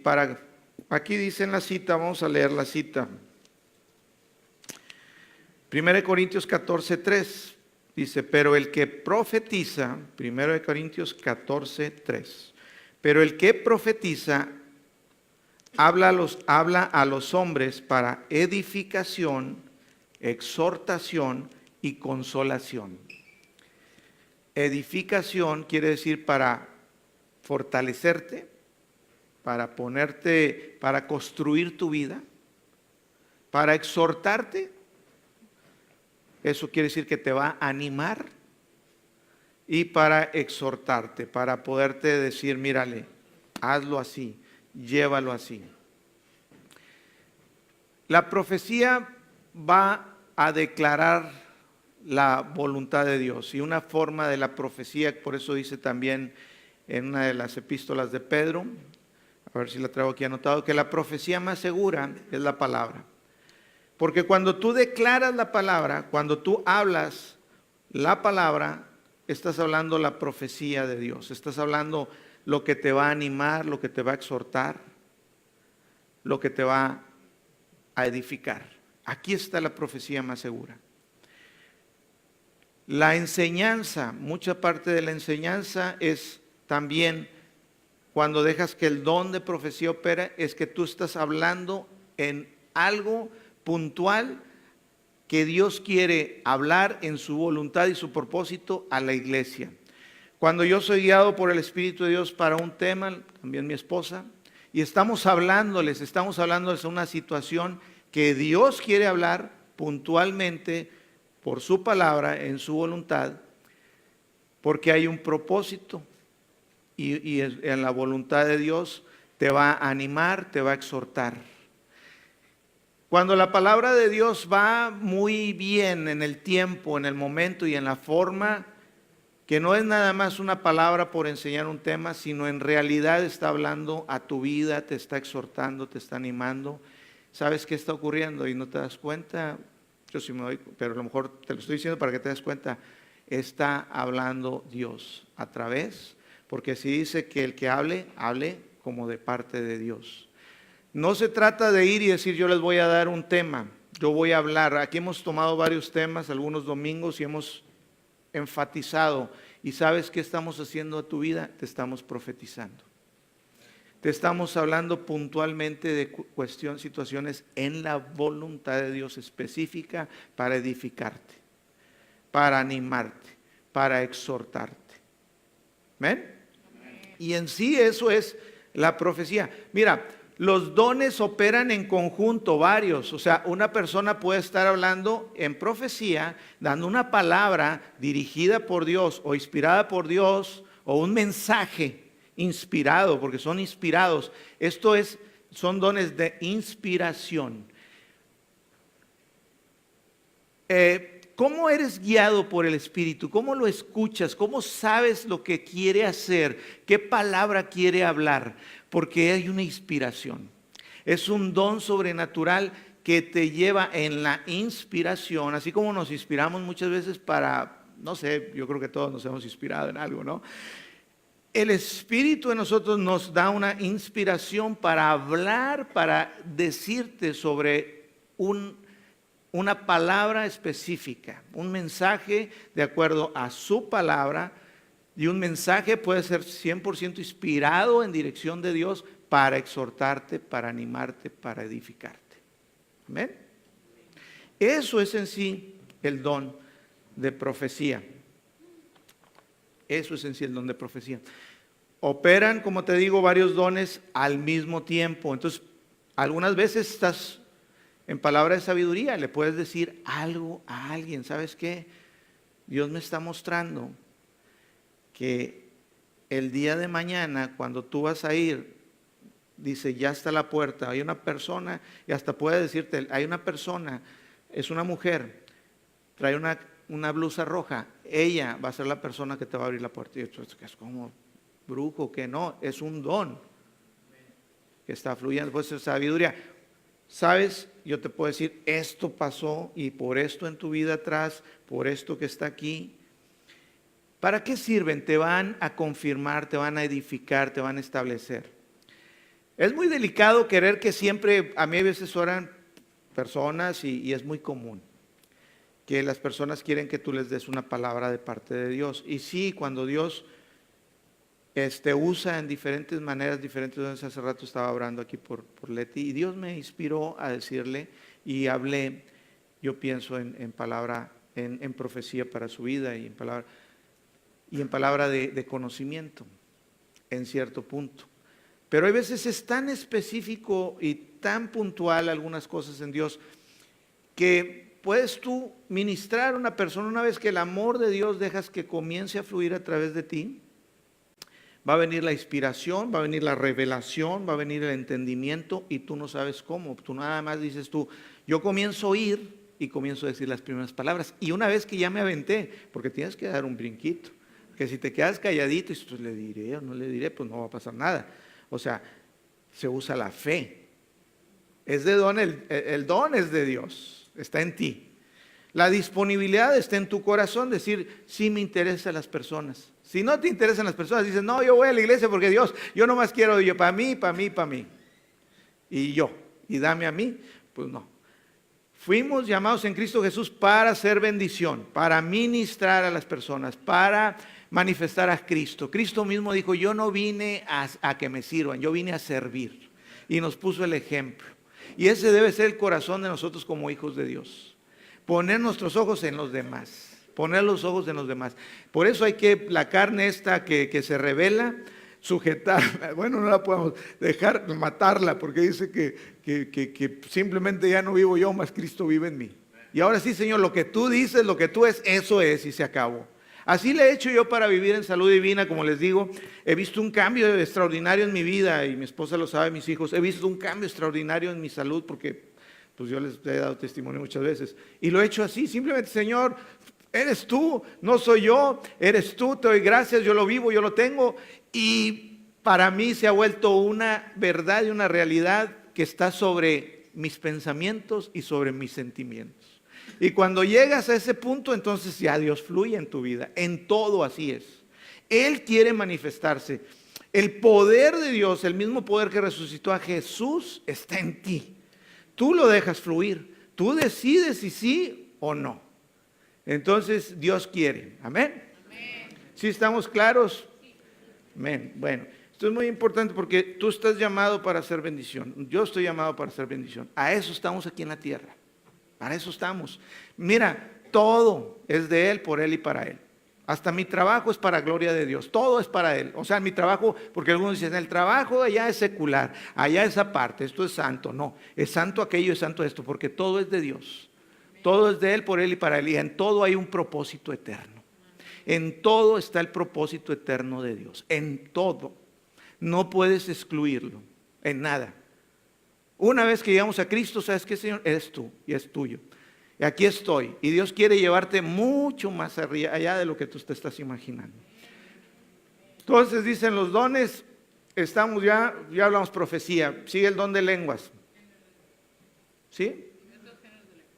aquí dice en la cita, vamos a leer la cita. 1 Corintios 14:3 dice, pero el que profetiza, 1 Corintios 14:3, pero el que profetiza habla a los hombres para edificación, exhortación y consolación. Edificación quiere decir para fortalecerte, para para construir tu vida, para exhortarte. Eso quiere decir que te va a animar, y para exhortarte, para poderte decir, mírale, hazlo así, llévalo así. La profecía va a declarar la voluntad de Dios, y una forma de la profecía, por eso dice también en una de las epístolas de Pedro, a ver si la traigo aquí anotado, que la profecía más segura es la palabra. Porque cuando tú declaras la palabra, cuando tú hablas la palabra, estás hablando la profecía de Dios, estás hablando lo que te va a animar, lo que te va a exhortar, lo que te va a edificar. Aquí está la profecía más segura. La enseñanza, mucha parte de la enseñanza es también cuando dejas que el don de profecía opera, es que tú estás hablando en algo puntual que Dios quiere hablar en su voluntad y su propósito a la iglesia. Cuando yo soy guiado por el Espíritu de Dios para un tema, también mi esposa, y estamos hablándoles una situación que Dios quiere hablar puntualmente por su palabra, en su voluntad, porque hay un propósito y en la voluntad de Dios te va a animar, te va a exhortar. Cuando la palabra de Dios va muy bien en el tiempo, en el momento y en la forma, que no es nada más una palabra por enseñar un tema, sino en realidad está hablando a tu vida, te está exhortando, te está animando. ¿Sabes qué está ocurriendo y no te das cuenta? Yo sí me doy, pero a lo mejor te lo estoy diciendo para que te des cuenta. Está hablando Dios a través, porque si dice que el que hable, hable como de parte de Dios. No se trata de ir y decir yo les voy a dar un tema, yo voy a hablar. Aquí hemos tomado varios temas, algunos domingos, y hemos enfatizado. ¿Y sabes qué estamos haciendo a tu vida? Te estamos profetizando. Te estamos hablando puntualmente de situaciones en la voluntad de Dios específica para edificarte, para animarte, para exhortarte. ¿Ven? Y en sí eso es la profecía. Mira, los dones operan en conjunto, varios. O sea, una persona puede estar hablando en profecía, dando una palabra dirigida por Dios o inspirada por Dios, o un mensaje inspirado, porque son inspirados. Son dones de inspiración. ¿Cómo eres guiado por el Espíritu? ¿Cómo lo escuchas? ¿Cómo sabes lo que quiere hacer? ¿Qué palabra quiere hablar? Porque hay una inspiración. Es un don sobrenatural que te lleva en la inspiración, así como nos inspiramos muchas veces para, no sé, yo creo que todos nos hemos inspirado en algo, ¿no? El Espíritu de nosotros nos da una inspiración para hablar, para decirte sobre una palabra específica, un mensaje de acuerdo a su palabra, y un mensaje puede ser 100% inspirado en dirección de Dios para exhortarte, para animarte, para edificarte. ¿Amén? Eso es en sí el don de profecía. Eso es en sí el don de profecía. Operan, como te digo, varios dones al mismo tiempo. Entonces, algunas veces estás en palabra de sabiduría, le puedes decir algo a alguien. ¿Sabes qué? Dios me está mostrando que el día de mañana, cuando tú vas a ir, dice, ya está la puerta, hay una persona, y hasta puede decirte, hay una persona, es una mujer, trae una blusa roja, ella va a ser la persona que te va a abrir la puerta. Y esto es como brujo, que no, es un don que está fluyendo, pues es sabiduría. ¿Sabes? Yo te puedo decir, esto pasó y por esto en tu vida atrás, por esto que está aquí. ¿Para qué sirven? Te van a confirmar, te van a edificar, te van a establecer. Es muy delicado querer que siempre, a mí a veces oran personas y es muy común que las personas quieren que tú les des una palabra de parte de Dios. Y sí, cuando Dios usa en diferentes maneras, diferentes. Hace rato estaba hablando aquí por Leti y Dios me inspiró a decirle y hablé, yo pienso en palabra, en profecía para su vida y en palabra de conocimiento en cierto punto. Pero hay veces es tan específico y tan puntual algunas cosas en Dios que puedes tú ministrar a una persona una vez que el amor de Dios dejas que comience a fluir a través de ti. Va a venir la inspiración, va a venir la revelación, va a venir el entendimiento y tú no sabes cómo. Tú nada más dices yo comienzo a oír y comienzo a decir las primeras palabras. Y una vez que ya me aventé, porque tienes que dar un brinquito, que si te quedas calladito y pues le diré o no le diré, pues no va a pasar nada. O sea, se usa la fe. Es de don, el don es de Dios, está en ti. La disponibilidad está en tu corazón, decir, sí me interesan las personas. Si no te interesan las personas, dices, no, yo voy a la iglesia porque Dios, yo nomás quiero para mí, para mí, para mí. Y dame a mí, pues no. Fuimos llamados en Cristo Jesús para hacer bendición, para ministrar a las personas, para manifestar a Cristo. Cristo mismo dijo, yo no vine a que me sirvan, yo vine a servir. Y nos puso el ejemplo. Y ese debe ser el corazón de nosotros como hijos de Dios. poner nuestros ojos en los demás, poner los ojos en los demás. Por eso hay que, la carne esta que se revela, sujetarla. Bueno, no la podemos dejar, matarla, porque dice que simplemente ya no vivo yo, mas Cristo vive en mí. Y ahora sí, Señor, lo que tú dices, lo que tú es, eso es, y se acabó. Así le he hecho yo para vivir en salud divina. Como les digo, he visto un cambio extraordinario en mi vida, y mi esposa lo sabe, mis hijos. He visto un cambio extraordinario en mi salud, porque pues yo les he dado testimonio muchas veces. Y lo he hecho así, simplemente, Señor, eres tú, no soy yo, eres tú, te doy gracias, yo lo vivo, yo lo tengo. Y para mí se ha vuelto una verdad y una realidad que está sobre mis pensamientos y sobre mis sentimientos. Y cuando llegas a ese punto, entonces ya Dios fluye en tu vida. En todo así es. Él quiere manifestarse. El poder de Dios, el mismo poder que resucitó a Jesús, está en ti. Tú lo dejas fluir. Tú decides si sí o no. Entonces Dios quiere. Amén. ¿Sí estamos claros? Amén. Bueno, esto es muy importante porque tú estás llamado para hacer bendición. Yo estoy llamado para hacer bendición. A eso estamos aquí en la tierra. Para eso estamos. Mira, todo es de Él, por Él y para Él. Hasta mi trabajo es para gloria de Dios. Todo es para Él. O sea, mi trabajo, porque algunos dicen, el trabajo allá es secular, allá es aparte, esto es santo. No, es santo aquello, es santo esto, porque todo es de Dios. Todo es de Él, por Él y para Él. Y en todo hay un propósito eterno. En todo está el propósito eterno de Dios. En todo. No puedes excluirlo. En nada. Una vez que llegamos a Cristo, ¿sabes qué, Señor? Eres tú y es tuyo. Y aquí estoy. Y Dios quiere llevarte mucho más allá de lo que tú te estás imaginando. Entonces dicen los dones, estamos ya hablamos profecía. Sigue el don de lenguas. ¿Sí?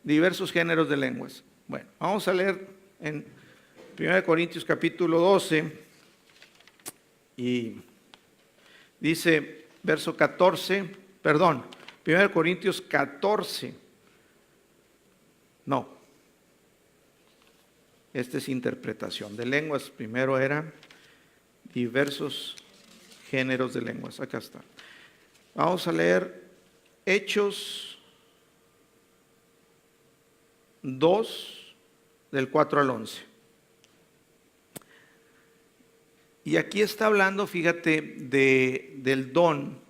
Diversos géneros de lenguas. Bueno, vamos a leer en 1 Corintios capítulo 12. Y dice, verso 14, perdón. 1 Corintios 14, no, esta es interpretación de lenguas, primero era diversos géneros de lenguas, acá está. Vamos a leer Hechos 2, del 4 al 11. Y aquí está hablando, fíjate, del don.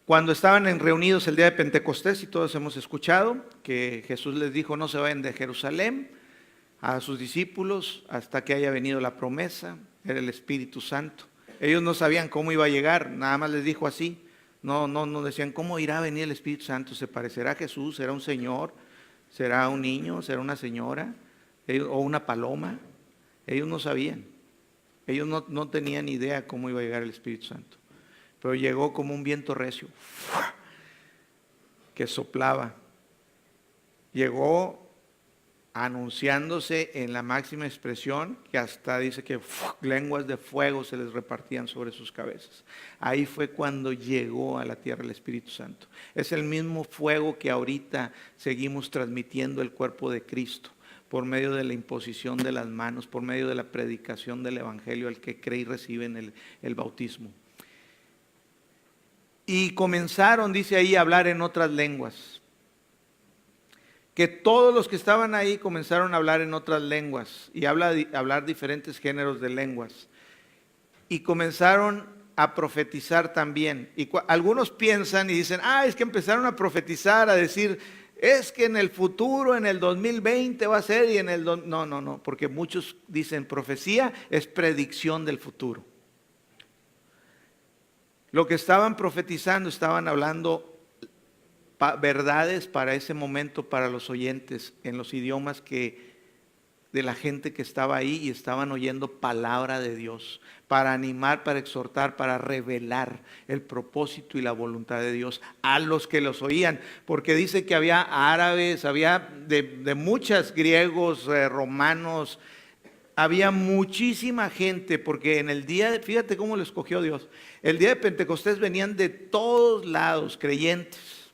Cuando estaban reunidos el día de Pentecostés, y todos hemos escuchado que Jesús les dijo, no se vayan de Jerusalén a sus discípulos hasta que haya venido la promesa, era el Espíritu Santo. Ellos no sabían cómo iba a llegar, nada más les dijo así. No decían cómo irá a venir el Espíritu Santo, se parecerá a Jesús, será un señor, será un niño, será una señora o una paloma. Ellos no sabían, ellos no tenían idea cómo iba a llegar el Espíritu Santo. Pero llegó como un viento recio que soplaba. Llegó anunciándose en la máxima expresión, que hasta dice que lenguas de fuego se les repartían sobre sus cabezas. Ahí fue cuando llegó a la tierra el Espíritu Santo. Es el mismo fuego que ahorita seguimos transmitiendo el cuerpo de Cristo, por medio de la imposición de las manos, por medio de la predicación del Evangelio, al que cree y recibe en el bautismo. Y comenzaron, dice ahí, a hablar en otras lenguas. Que todos los que estaban ahí comenzaron a hablar en otras lenguas y hablar diferentes géneros de lenguas. Y comenzaron a profetizar también. Y algunos piensan y dicen, es que empezaron a profetizar, a decir, es que en el futuro, en el 2020 va a ser y en el... No, porque muchos dicen profecía es predicción del futuro. Lo que estaban profetizando, estaban hablando verdades para ese momento, para los oyentes, en los idiomas de la gente que estaba ahí, y estaban oyendo palabra de Dios, para animar, para exhortar, para revelar el propósito y la voluntad de Dios a los que los oían, porque dice que había árabes, había de muchas, griegos, romanos, había muchísima gente, porque en el día, fíjate cómo lo escogió Dios, el día de Pentecostés venían de todos lados creyentes,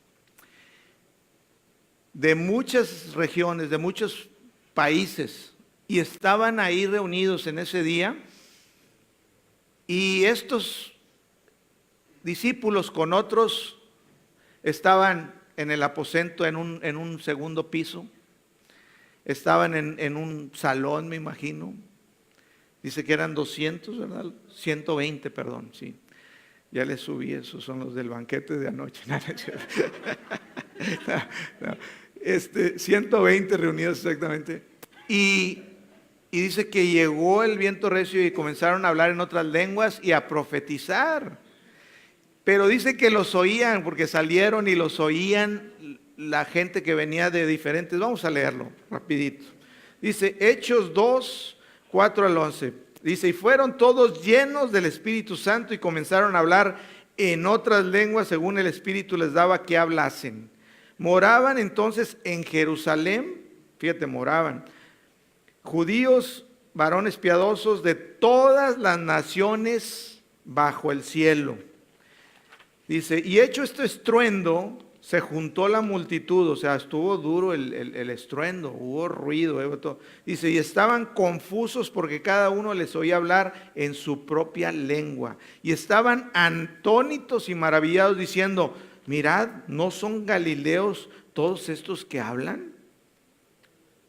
de muchas regiones, de muchos países, y estaban ahí reunidos en ese día, y estos discípulos con otros estaban en el aposento en un segundo piso. Estaban en un salón, me imagino. Dice que eran 200, ¿verdad? 120, perdón, sí. Ya les subí, esos son los del banquete de anoche. No. 120 reunidos exactamente. Y dice que llegó el viento recio y comenzaron a hablar en otras lenguas y a profetizar. Pero dice que los oían, porque salieron y los oían la gente que venía de diferentes. Vamos a leerlo rapidito. Dice Hechos 2, 4 al 11. Dice, y fueron todos llenos del Espíritu Santo y comenzaron a hablar en otras lenguas según el Espíritu les daba que hablasen. Moraban entonces en Jerusalén, fíjate, moraban judíos, varones piadosos de todas las naciones bajo el cielo. Dice, y hecho este estruendo, se juntó la multitud, o sea, estuvo duro el estruendo, hubo ruido. Todo. Dice, y estaban confusos porque cada uno les oía hablar en su propia lengua. Y estaban atónitos y maravillados diciendo, mirad, ¿no son galileos todos estos que hablan?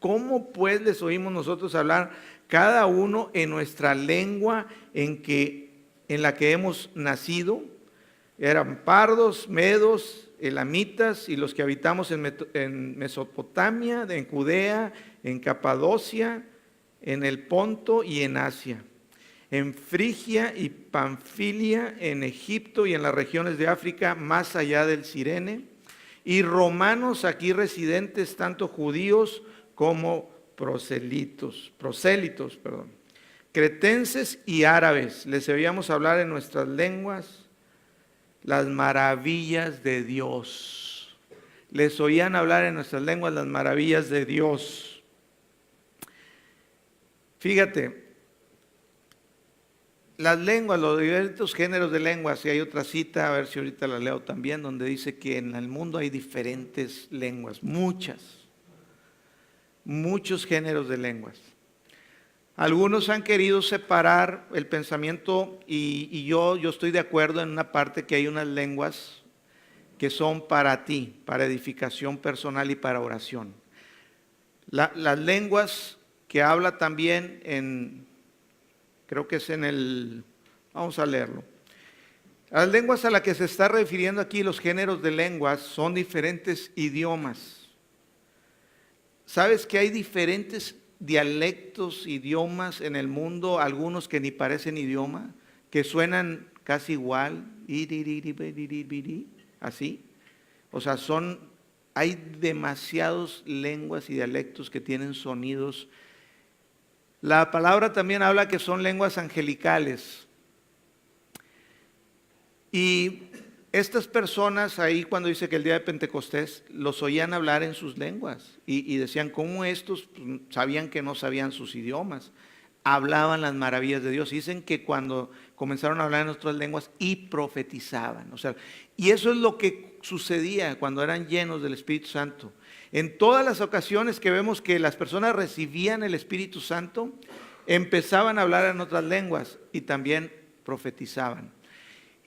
¿Cómo pues les oímos nosotros hablar cada uno en nuestra lengua en la que hemos nacido? Eran pardos, medos, elamitas y los que habitamos en Mesopotamia, en Judea, en Capadocia, en el Ponto y en Asia, en Frigia y Panfilia, en Egipto y en las regiones de África, más allá del Cirene, y romanos aquí residentes, tanto judíos como prosélitos, cretenses y árabes. Les oíamos hablar en nuestras lenguas las maravillas de Dios. Les oían hablar en nuestras lenguas las maravillas de Dios. Fíjate, las lenguas, los diversos géneros de lenguas, y hay otra cita, a ver si ahorita la leo también, donde dice que en el mundo hay diferentes lenguas, muchos géneros de lenguas. Algunos han querido separar el pensamiento y yo estoy de acuerdo en una parte que hay unas lenguas que son para ti, para edificación personal y para oración. Las lenguas que habla también creo que es vamos a leerlo. Las lenguas a las que se está refiriendo aquí, los géneros de lenguas, son diferentes idiomas. ¿Sabes que hay diferentes dialectos, idiomas en el mundo, algunos que ni parecen idioma, que suenan casi igual, así? O sea, hay demasiadas lenguas y dialectos que tienen sonidos. La palabra también habla que son lenguas angelicales. Y estas personas ahí, cuando dice que el día de Pentecostés, los oían hablar en sus lenguas y decían, ¿cómo estos sabían que no sabían sus idiomas? Hablaban las maravillas de Dios. Dicen que cuando comenzaron a hablar en otras lenguas y profetizaban. O sea, y eso es lo que sucedía cuando eran llenos del Espíritu Santo. En todas las ocasiones que vemos que las personas recibían el Espíritu Santo, empezaban a hablar en otras lenguas y también profetizaban.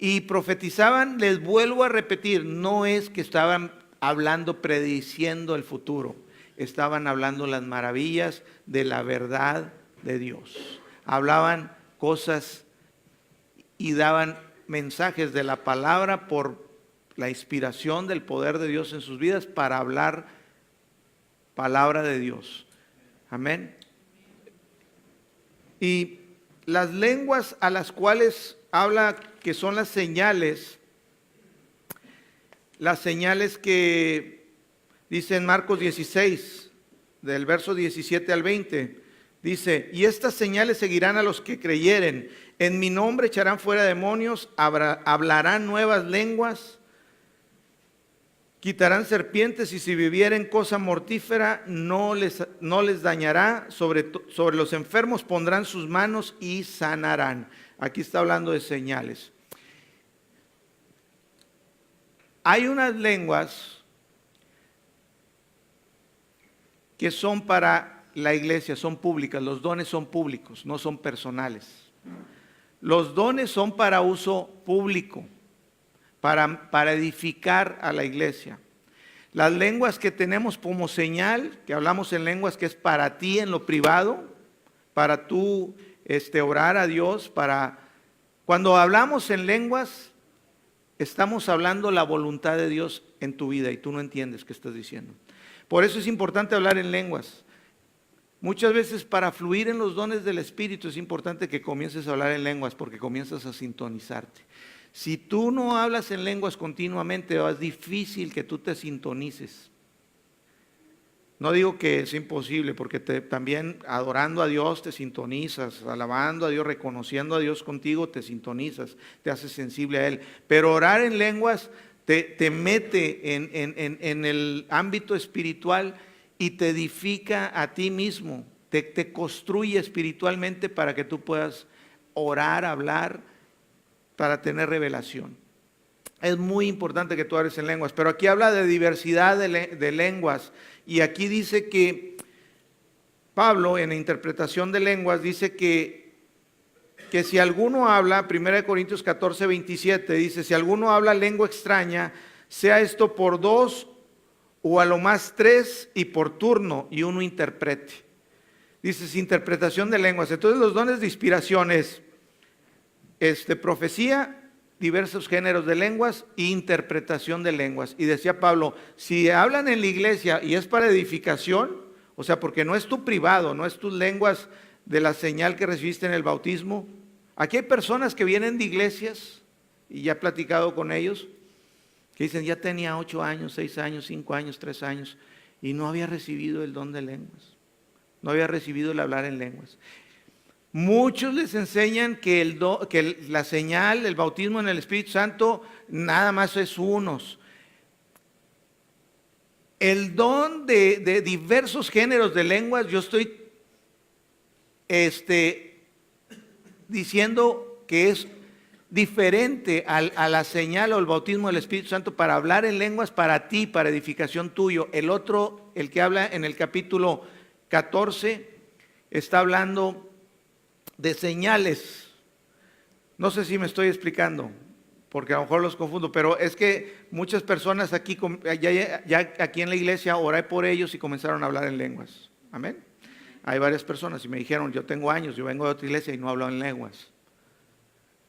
Y profetizaban, les vuelvo a repetir, no es que estaban hablando, prediciendo el futuro. Estaban hablando las maravillas de la verdad de Dios. Hablaban cosas y daban mensajes de la palabra por la inspiración del poder de Dios en sus vidas para hablar palabra de Dios. Amén. Y las lenguas a las cuales habla que son las señales que dice en Marcos 16, del verso 17 al 20, dice, y estas señales seguirán a los que creyeren, en mi nombre echarán fuera demonios, hablarán nuevas lenguas, quitarán serpientes y si vivieren cosa mortífera no les dañará, sobre los enfermos pondrán sus manos y sanarán. Aquí está hablando de señales. Hay unas lenguas que son para la iglesia, son públicas, los dones son públicos, no son personales. Los dones son para uso público, para edificar a la iglesia. Las lenguas que tenemos como señal, que hablamos en lenguas, que es para ti en lo privado, para tú orar a Dios, cuando hablamos en lenguas, estamos hablando la voluntad de Dios en tu vida y tú no entiendes qué estás diciendo. Por eso es importante hablar en lenguas. Muchas veces para fluir en los dones del Espíritu es importante que comiences a hablar en lenguas porque comienzas a sintonizarte. Si tú no hablas en lenguas continuamente, es difícil que tú te sintonices. No digo que es imposible, porque también adorando a Dios te sintonizas, alabando a Dios, reconociendo a Dios contigo, te sintonizas, te haces sensible a Él. Pero orar en lenguas te mete en el ámbito espiritual y te edifica a ti mismo, te construye espiritualmente para que tú puedas orar, hablar, para tener revelación. Es muy importante que tú hables en lenguas, pero aquí habla de diversidad de lenguas. Y aquí dice que Pablo, en la interpretación de lenguas, dice que si alguno habla, 1 Corintios 14, 27, dice, si alguno habla lengua extraña, sea esto por 2 o a lo más 3 y por turno, y uno interprete. Dice, es interpretación de lenguas. Entonces los dones de inspiración es profecía, diversos géneros de lenguas e interpretación de lenguas. Y decía Pablo, si hablan en la iglesia y es para edificación, o sea, porque no es tu privado, no es tus lenguas de la señal que recibiste en el bautismo. Aquí hay personas que vienen de iglesias, y ya he platicado con ellos, que dicen, ya tenía 8 años, 6 años, 5 años, 3 años, y no había recibido el don de lenguas, no había recibido el hablar en lenguas. Muchos les enseñan que la señal, el bautismo en el Espíritu Santo, nada más es unos. El don de diversos géneros de lenguas, yo estoy diciendo que es diferente a la señal o el bautismo del Espíritu Santo para hablar en lenguas para ti, para edificación tuyo. El otro, el que habla en el capítulo 14, está hablando de señales. No sé si me estoy explicando, porque a lo mejor los confundo, pero es que muchas personas aquí, ya aquí en la iglesia, oré por ellos y comenzaron a hablar en lenguas. Amén. Hay varias personas y me dijeron, yo tengo años, yo vengo de otra iglesia y no hablo en lenguas.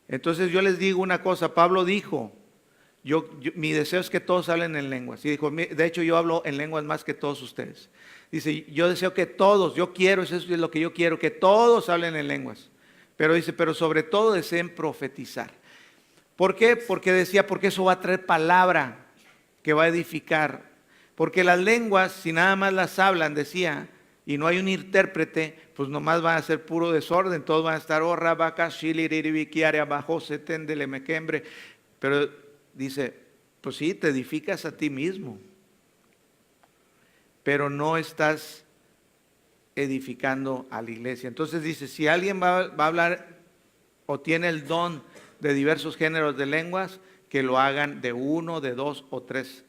Entonces yo les digo una cosa, Pablo dijo, mi deseo es que todos hablen en lenguas. Y dijo, de hecho yo hablo en lenguas más que todos ustedes. Dice, yo deseo que todos, eso es lo que yo quiero, que todos hablen en lenguas. Pero dice, pero sobre todo deseen profetizar. ¿Por qué? Porque eso va a traer palabra que va a edificar. Porque las lenguas, si nada más las hablan, decía, y no hay un intérprete, pues nomás van a ser puro desorden, todos van a estar, pero dice, pues sí, te edificas a ti mismo, pero no estás edificando a la iglesia. Entonces dice, si alguien va a hablar o tiene el don de diversos géneros de lenguas, que lo hagan de 1, de 2 o 3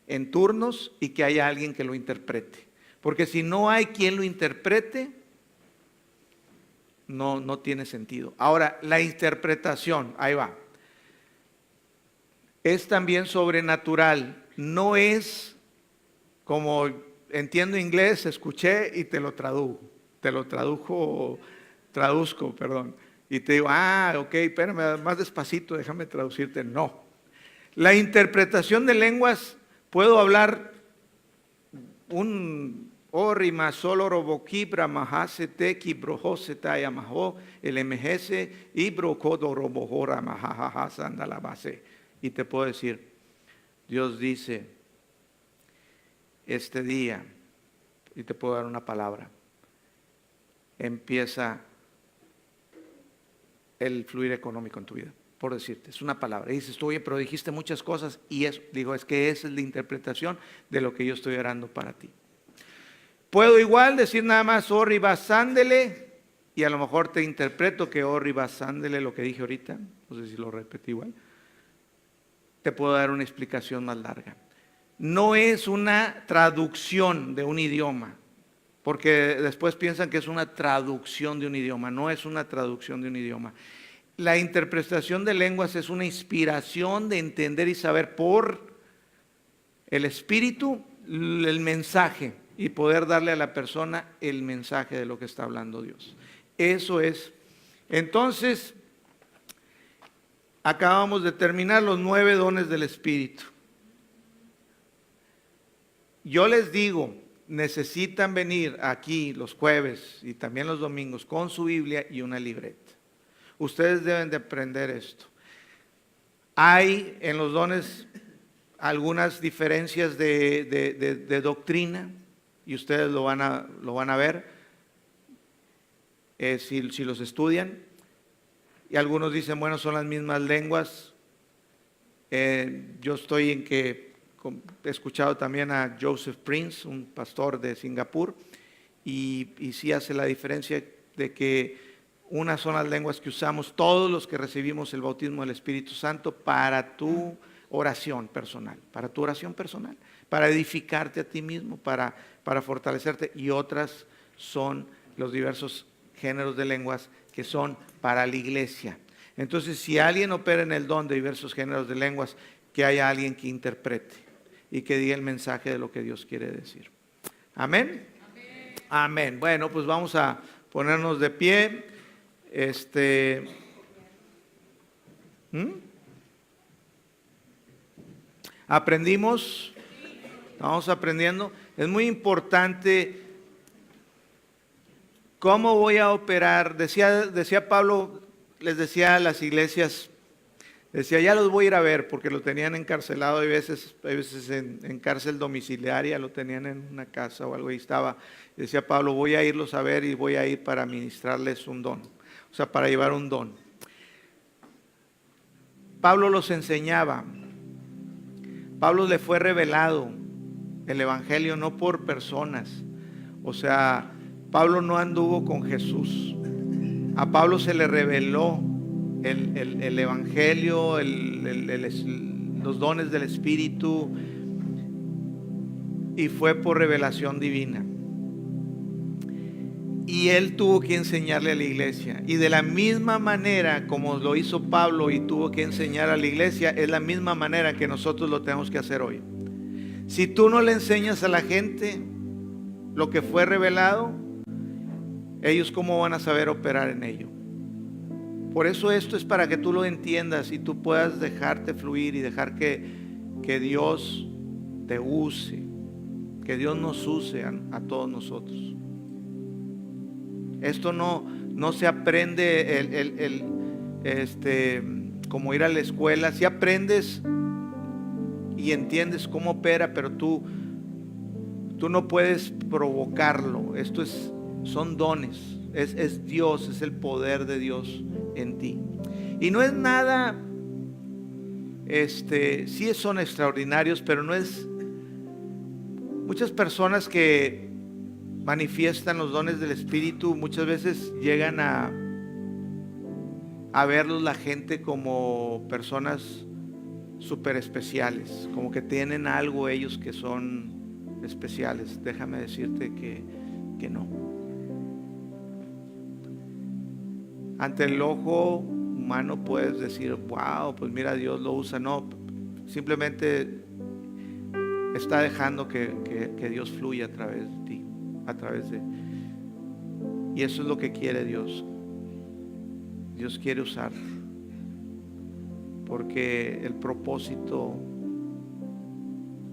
en turnos y que haya alguien que lo interprete. Porque si no hay quien lo interprete, no tiene sentido. Ahora, la interpretación, ahí va, es también sobrenatural. No es como entiendo inglés, escuché y te lo traduzco, y te digo, ok, espérame, más despacito, déjame traducirte. No. La interpretación de lenguas, puedo hablar un orima solo roboquibra mahase teki brojose taya maho el mgse y brocodo robojora mahajaja andala base. Y te puedo decir, Dios dice, este día, y te puedo dar una palabra, empieza el fluir económico en tu vida, por decirte, es una palabra. Y dices tú, oye, pero dijiste muchas cosas, y eso, digo, es que esa es la interpretación de lo que yo estoy orando para ti. Puedo igual decir nada más, orri basándele, y a lo mejor te interpreto que orri basándele lo que dije ahorita, no sé si lo repetí igual. Te puedo dar una explicación más larga. No es una traducción de un idioma, porque después piensan que es una traducción de un idioma. No es una traducción de un idioma. La interpretación de lenguas es una inspiración de entender y saber por el espíritu, el mensaje, y poder darle a la persona el mensaje de lo que está hablando Dios. Eso es. Entonces, acabamos de terminar los 9 dones del Espíritu. Yo les digo, necesitan venir aquí los jueves y también los domingos con su Biblia y una libreta. Ustedes deben de aprender esto. Hay en los dones algunas diferencias de doctrina y ustedes lo van a ver si los estudian. Y algunos dicen, bueno, son las mismas lenguas. Yo estoy en que he escuchado también a Joseph Prince, un pastor de Singapur, y sí hace la diferencia de que unas son las lenguas que usamos todos los que recibimos el bautismo del Espíritu Santo para tu oración personal, para edificarte a ti mismo, para fortalecerte, y otras son los diversos géneros de lenguas que son para la iglesia. Entonces, si alguien opera en el don de diversos géneros de lenguas, que haya alguien que interprete y que diga el mensaje de lo que Dios quiere decir. Amén. Amén. Bueno, pues vamos a ponernos de pie. ¿Aprendimos? Vamos aprendiendo. Es muy importante cómo voy a operar. Decía Pablo, les decía a las iglesias, decía, ya los voy a ir a ver, porque lo tenían encarcelado, hay veces en cárcel domiciliaria, lo tenían en una casa o algo, y estaba. Decía Pablo, voy a irlos a ver y voy a ir para ministrarles un don, o sea, para llevar un don. Pablo los enseñaba. Pablo le fue revelado el evangelio no por personas. O sea, Pablo no anduvo con Jesús. A Pablo se le reveló el evangelio, los dones del Espíritu, y fue por revelación divina. Y él tuvo que enseñarle a la iglesia. Y de la misma manera como lo hizo Pablo y tuvo que enseñar a la iglesia, es la misma manera que nosotros lo tenemos que hacer hoy. Si tú no le enseñas a la gente lo que fue revelado, ellos cómo van a saber operar en ello. Por eso esto es para que tú lo entiendas y tú puedas dejarte fluir y dejar que Dios te use, que Dios nos use a todos nosotros. Esto no se aprende como ir a la escuela. Si aprendes y entiendes cómo opera, pero tú no puedes provocarlo. Son dones, es Dios, es el poder de Dios en ti. Y no es nada, sí son extraordinarios, pero no es. Muchas personas que manifiestan los dones del Espíritu, muchas veces llegan a verlos la gente como personas súper especiales, como que tienen algo ellos que son especiales. Déjame decirte que no. Ante el ojo humano puedes decir, wow, pues mira, Dios lo usa. No, simplemente está dejando que Dios fluya a través de ti. Y eso es lo que quiere Dios. Dios quiere usarte, porque el propósito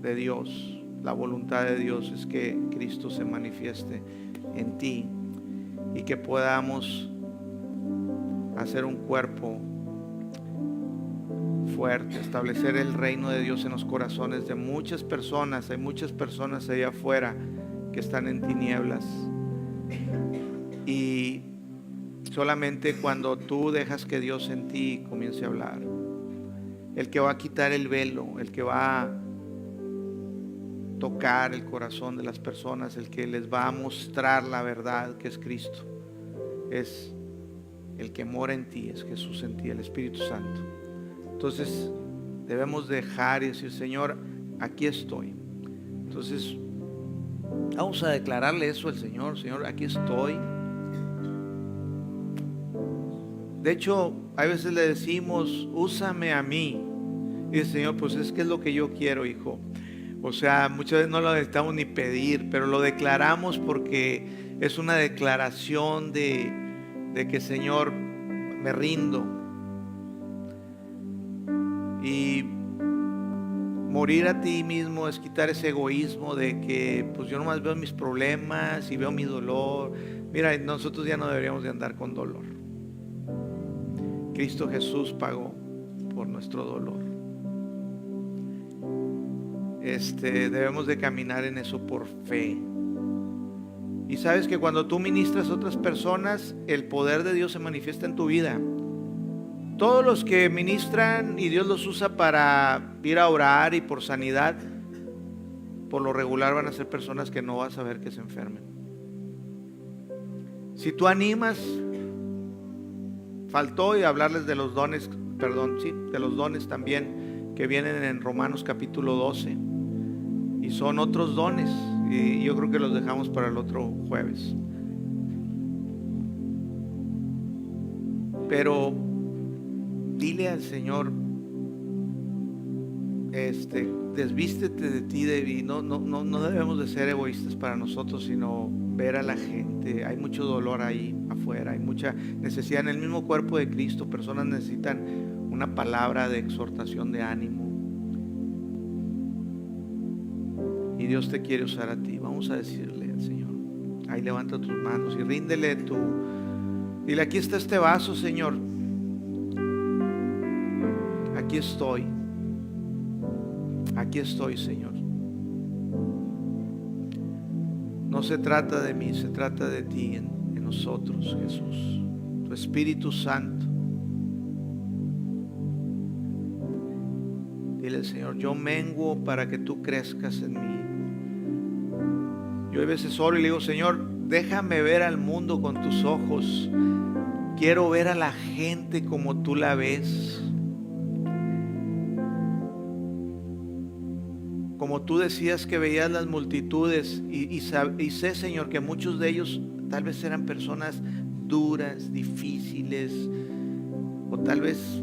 de Dios, la voluntad de Dios, es que Cristo se manifieste en ti y que podamos hacer un cuerpo fuerte, establecer el reino de Dios en los corazones de muchas personas. Hay muchas personas allá afuera que están en tinieblas, y solamente cuando tú dejas que Dios en ti comience a hablar, el que va a quitar el velo, el que va a tocar el corazón de las personas, el que les va a mostrar la verdad que es Cristo, es el que mora en ti, es Jesús en ti, el Espíritu Santo. Entonces debemos dejar y decir, Señor, aquí estoy. Entonces vamos a declararle eso al Señor. Señor, aquí estoy. De hecho, a veces le decimos, úsame a mí. Y el Señor, pues es que es lo que yo quiero, hijo. O sea, muchas veces no lo necesitamos ni pedir, pero lo declaramos porque es una declaración de que, Señor, me rindo. Y morir a ti mismo es quitar ese egoísmo de que pues yo nomás veo mis problemas y veo mi dolor. Mira, nosotros ya no deberíamos de andar con dolor. Cristo Jesús pagó por nuestro dolor. Debemos de caminar en eso por fe. Y sabes que cuando tú ministras a otras personas, el poder de Dios se manifiesta en tu vida. Todos los que ministran y Dios los usa para ir a orar y por sanidad, por lo regular van a ser personas que no vas a ver que se enfermen. Si tú animas, faltó y hablarles de los dones, de los dones también que vienen en Romanos capítulo 12. Y son otros dones, y yo creo que los dejamos para el otro jueves. Pero dile al Señor, desvístete de ti, y no debemos de ser egoístas para nosotros, sino ver a la gente. Hay mucho dolor ahí afuera, hay mucha necesidad en el mismo cuerpo de Cristo. Personas necesitan una palabra de exhortación, de ánimo. Y Dios te quiere usar a ti. Vamos a decirle al Señor, ahí levanta tus manos y ríndele tú. Dile, aquí está este vaso, Señor. Aquí estoy. Aquí estoy, Señor. No se trata de mí, se trata de ti en nosotros, Jesús. Tu Espíritu Santo. Dile, Señor, yo menguo para que tú crezcas en mí. Yo a veces oro y le digo, Señor, déjame ver al mundo con tus ojos. Quiero ver a la gente como tú la ves. Como tú decías que veías las multitudes y sé, Señor, que muchos de ellos tal vez eran personas duras, difíciles o tal vez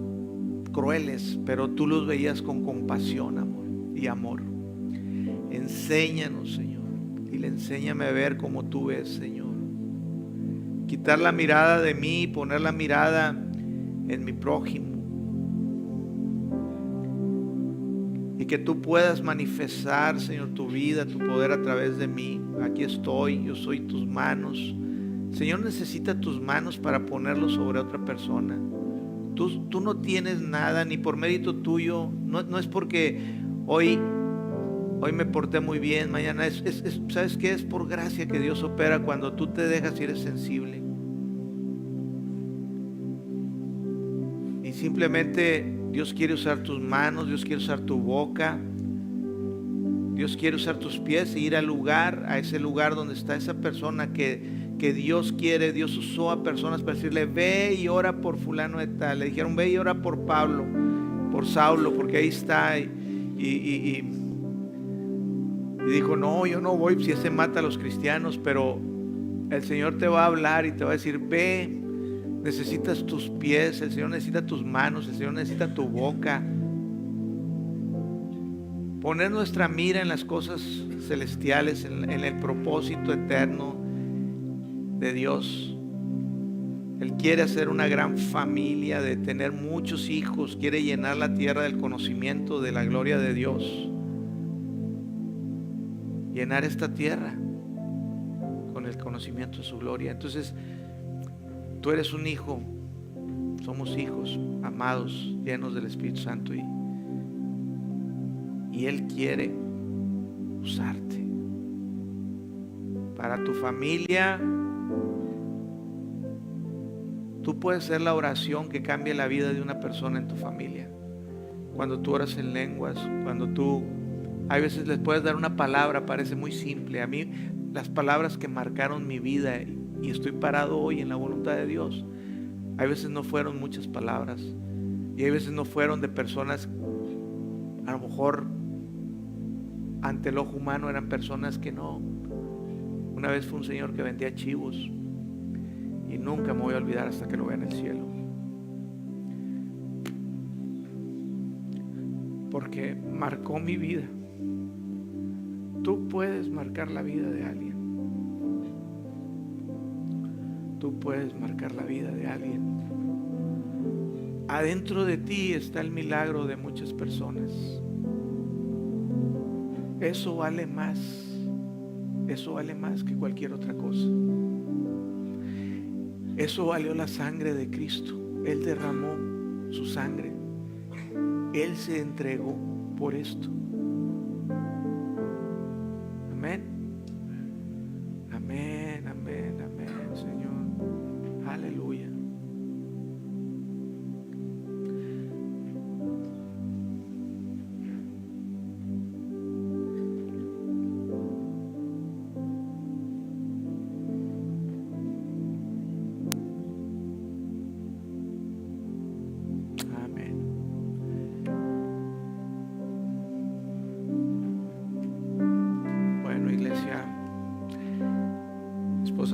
crueles, pero tú los veías con compasión, amor y amor. Enséñanos, Señor, y le enséñame a ver como tú ves, Señor. Quitar la mirada de mí y poner la mirada en mi prójimo. Y que tú puedas manifestar, Señor, tu vida, tu poder a través de mí. Aquí estoy, yo soy tus manos. Señor, necesita tus manos para ponerlo sobre otra persona. Tú no tienes nada, ni por mérito tuyo. No es porque hoy me porté muy bien, mañana ¿sabes qué? Es por gracia que Dios opera cuando tú te dejas y eres sensible. Y simplemente Dios quiere usar tus manos, Dios quiere usar tu boca, Dios quiere usar tus pies e ir a ese lugar donde está esa persona que Dios quiere. Dios usó a personas para decirle, ve y ora por fulano de tal. Le dijeron, ve y ora por Pablo, por Saulo, porque ahí está. Y dijo, no, yo no voy si ese mata a los cristianos, pero el Señor te va a hablar y te va a decir, ve, necesitas tus pies, el Señor necesita tus manos, el Señor necesita tu boca. Poner nuestra mira en las cosas celestiales, en el propósito eterno de Dios. Él quiere hacer una gran familia, de tener muchos hijos, quiere llenar la tierra del conocimiento de la gloria de Dios. Llenar esta tierra con el conocimiento de su gloria. Entonces, tú eres un hijo, somos hijos amados, llenos del Espíritu Santo, y Él quiere usarte para tu familia. Tú puedes ser la oración que cambie la vida de una persona en tu familia. Cuando tú oras en lenguas, cuando tú, hay veces les puedes dar una palabra, parece muy simple. A mí, las palabras que marcaron mi vida y estoy parado hoy en la voluntad de Dios, hay veces no fueron muchas palabras, y hay veces no fueron de personas, a lo mejor ante el ojo humano eran personas que no. Una vez fue un señor que vendía chivos, y nunca me voy a olvidar hasta que lo vea en el cielo, porque marcó mi vida. Tú puedes marcar la vida de alguien. Tú puedes marcar la vida de alguien. Adentro de ti está el milagro de muchas personas. Eso vale más. Eso vale más que cualquier otra cosa. Eso valió la sangre de Cristo. Él derramó su sangre. Él se entregó por esto. Amén. Amén, amén, amén, Señor. Aleluya.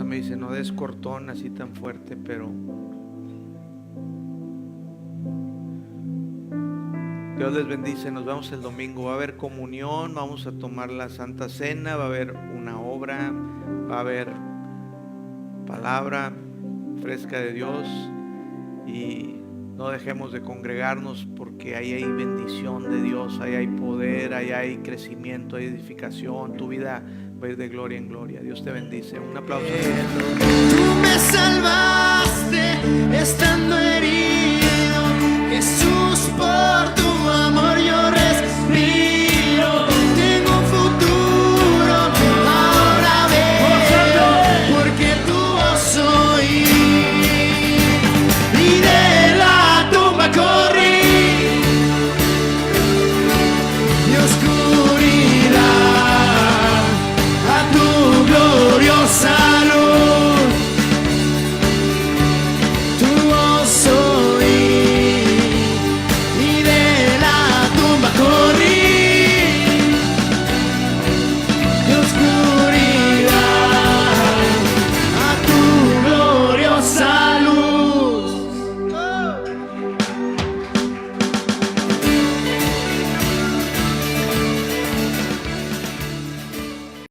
Me dice, no des cortón así tan fuerte, pero Dios les bendice. Nos vemos el domingo. Va a haber comunión, vamos a tomar la Santa Cena, va a haber una obra, va a haber palabra fresca de Dios, y no dejemos de congregarnos, porque ahí hay bendición de Dios, ahí hay poder, ahí hay crecimiento, hay edificación. Tu vida va a ir de gloria en gloria. Dios te bendice. Un aplauso. Tú me salvaste estando herido, Jesús, por tu amor.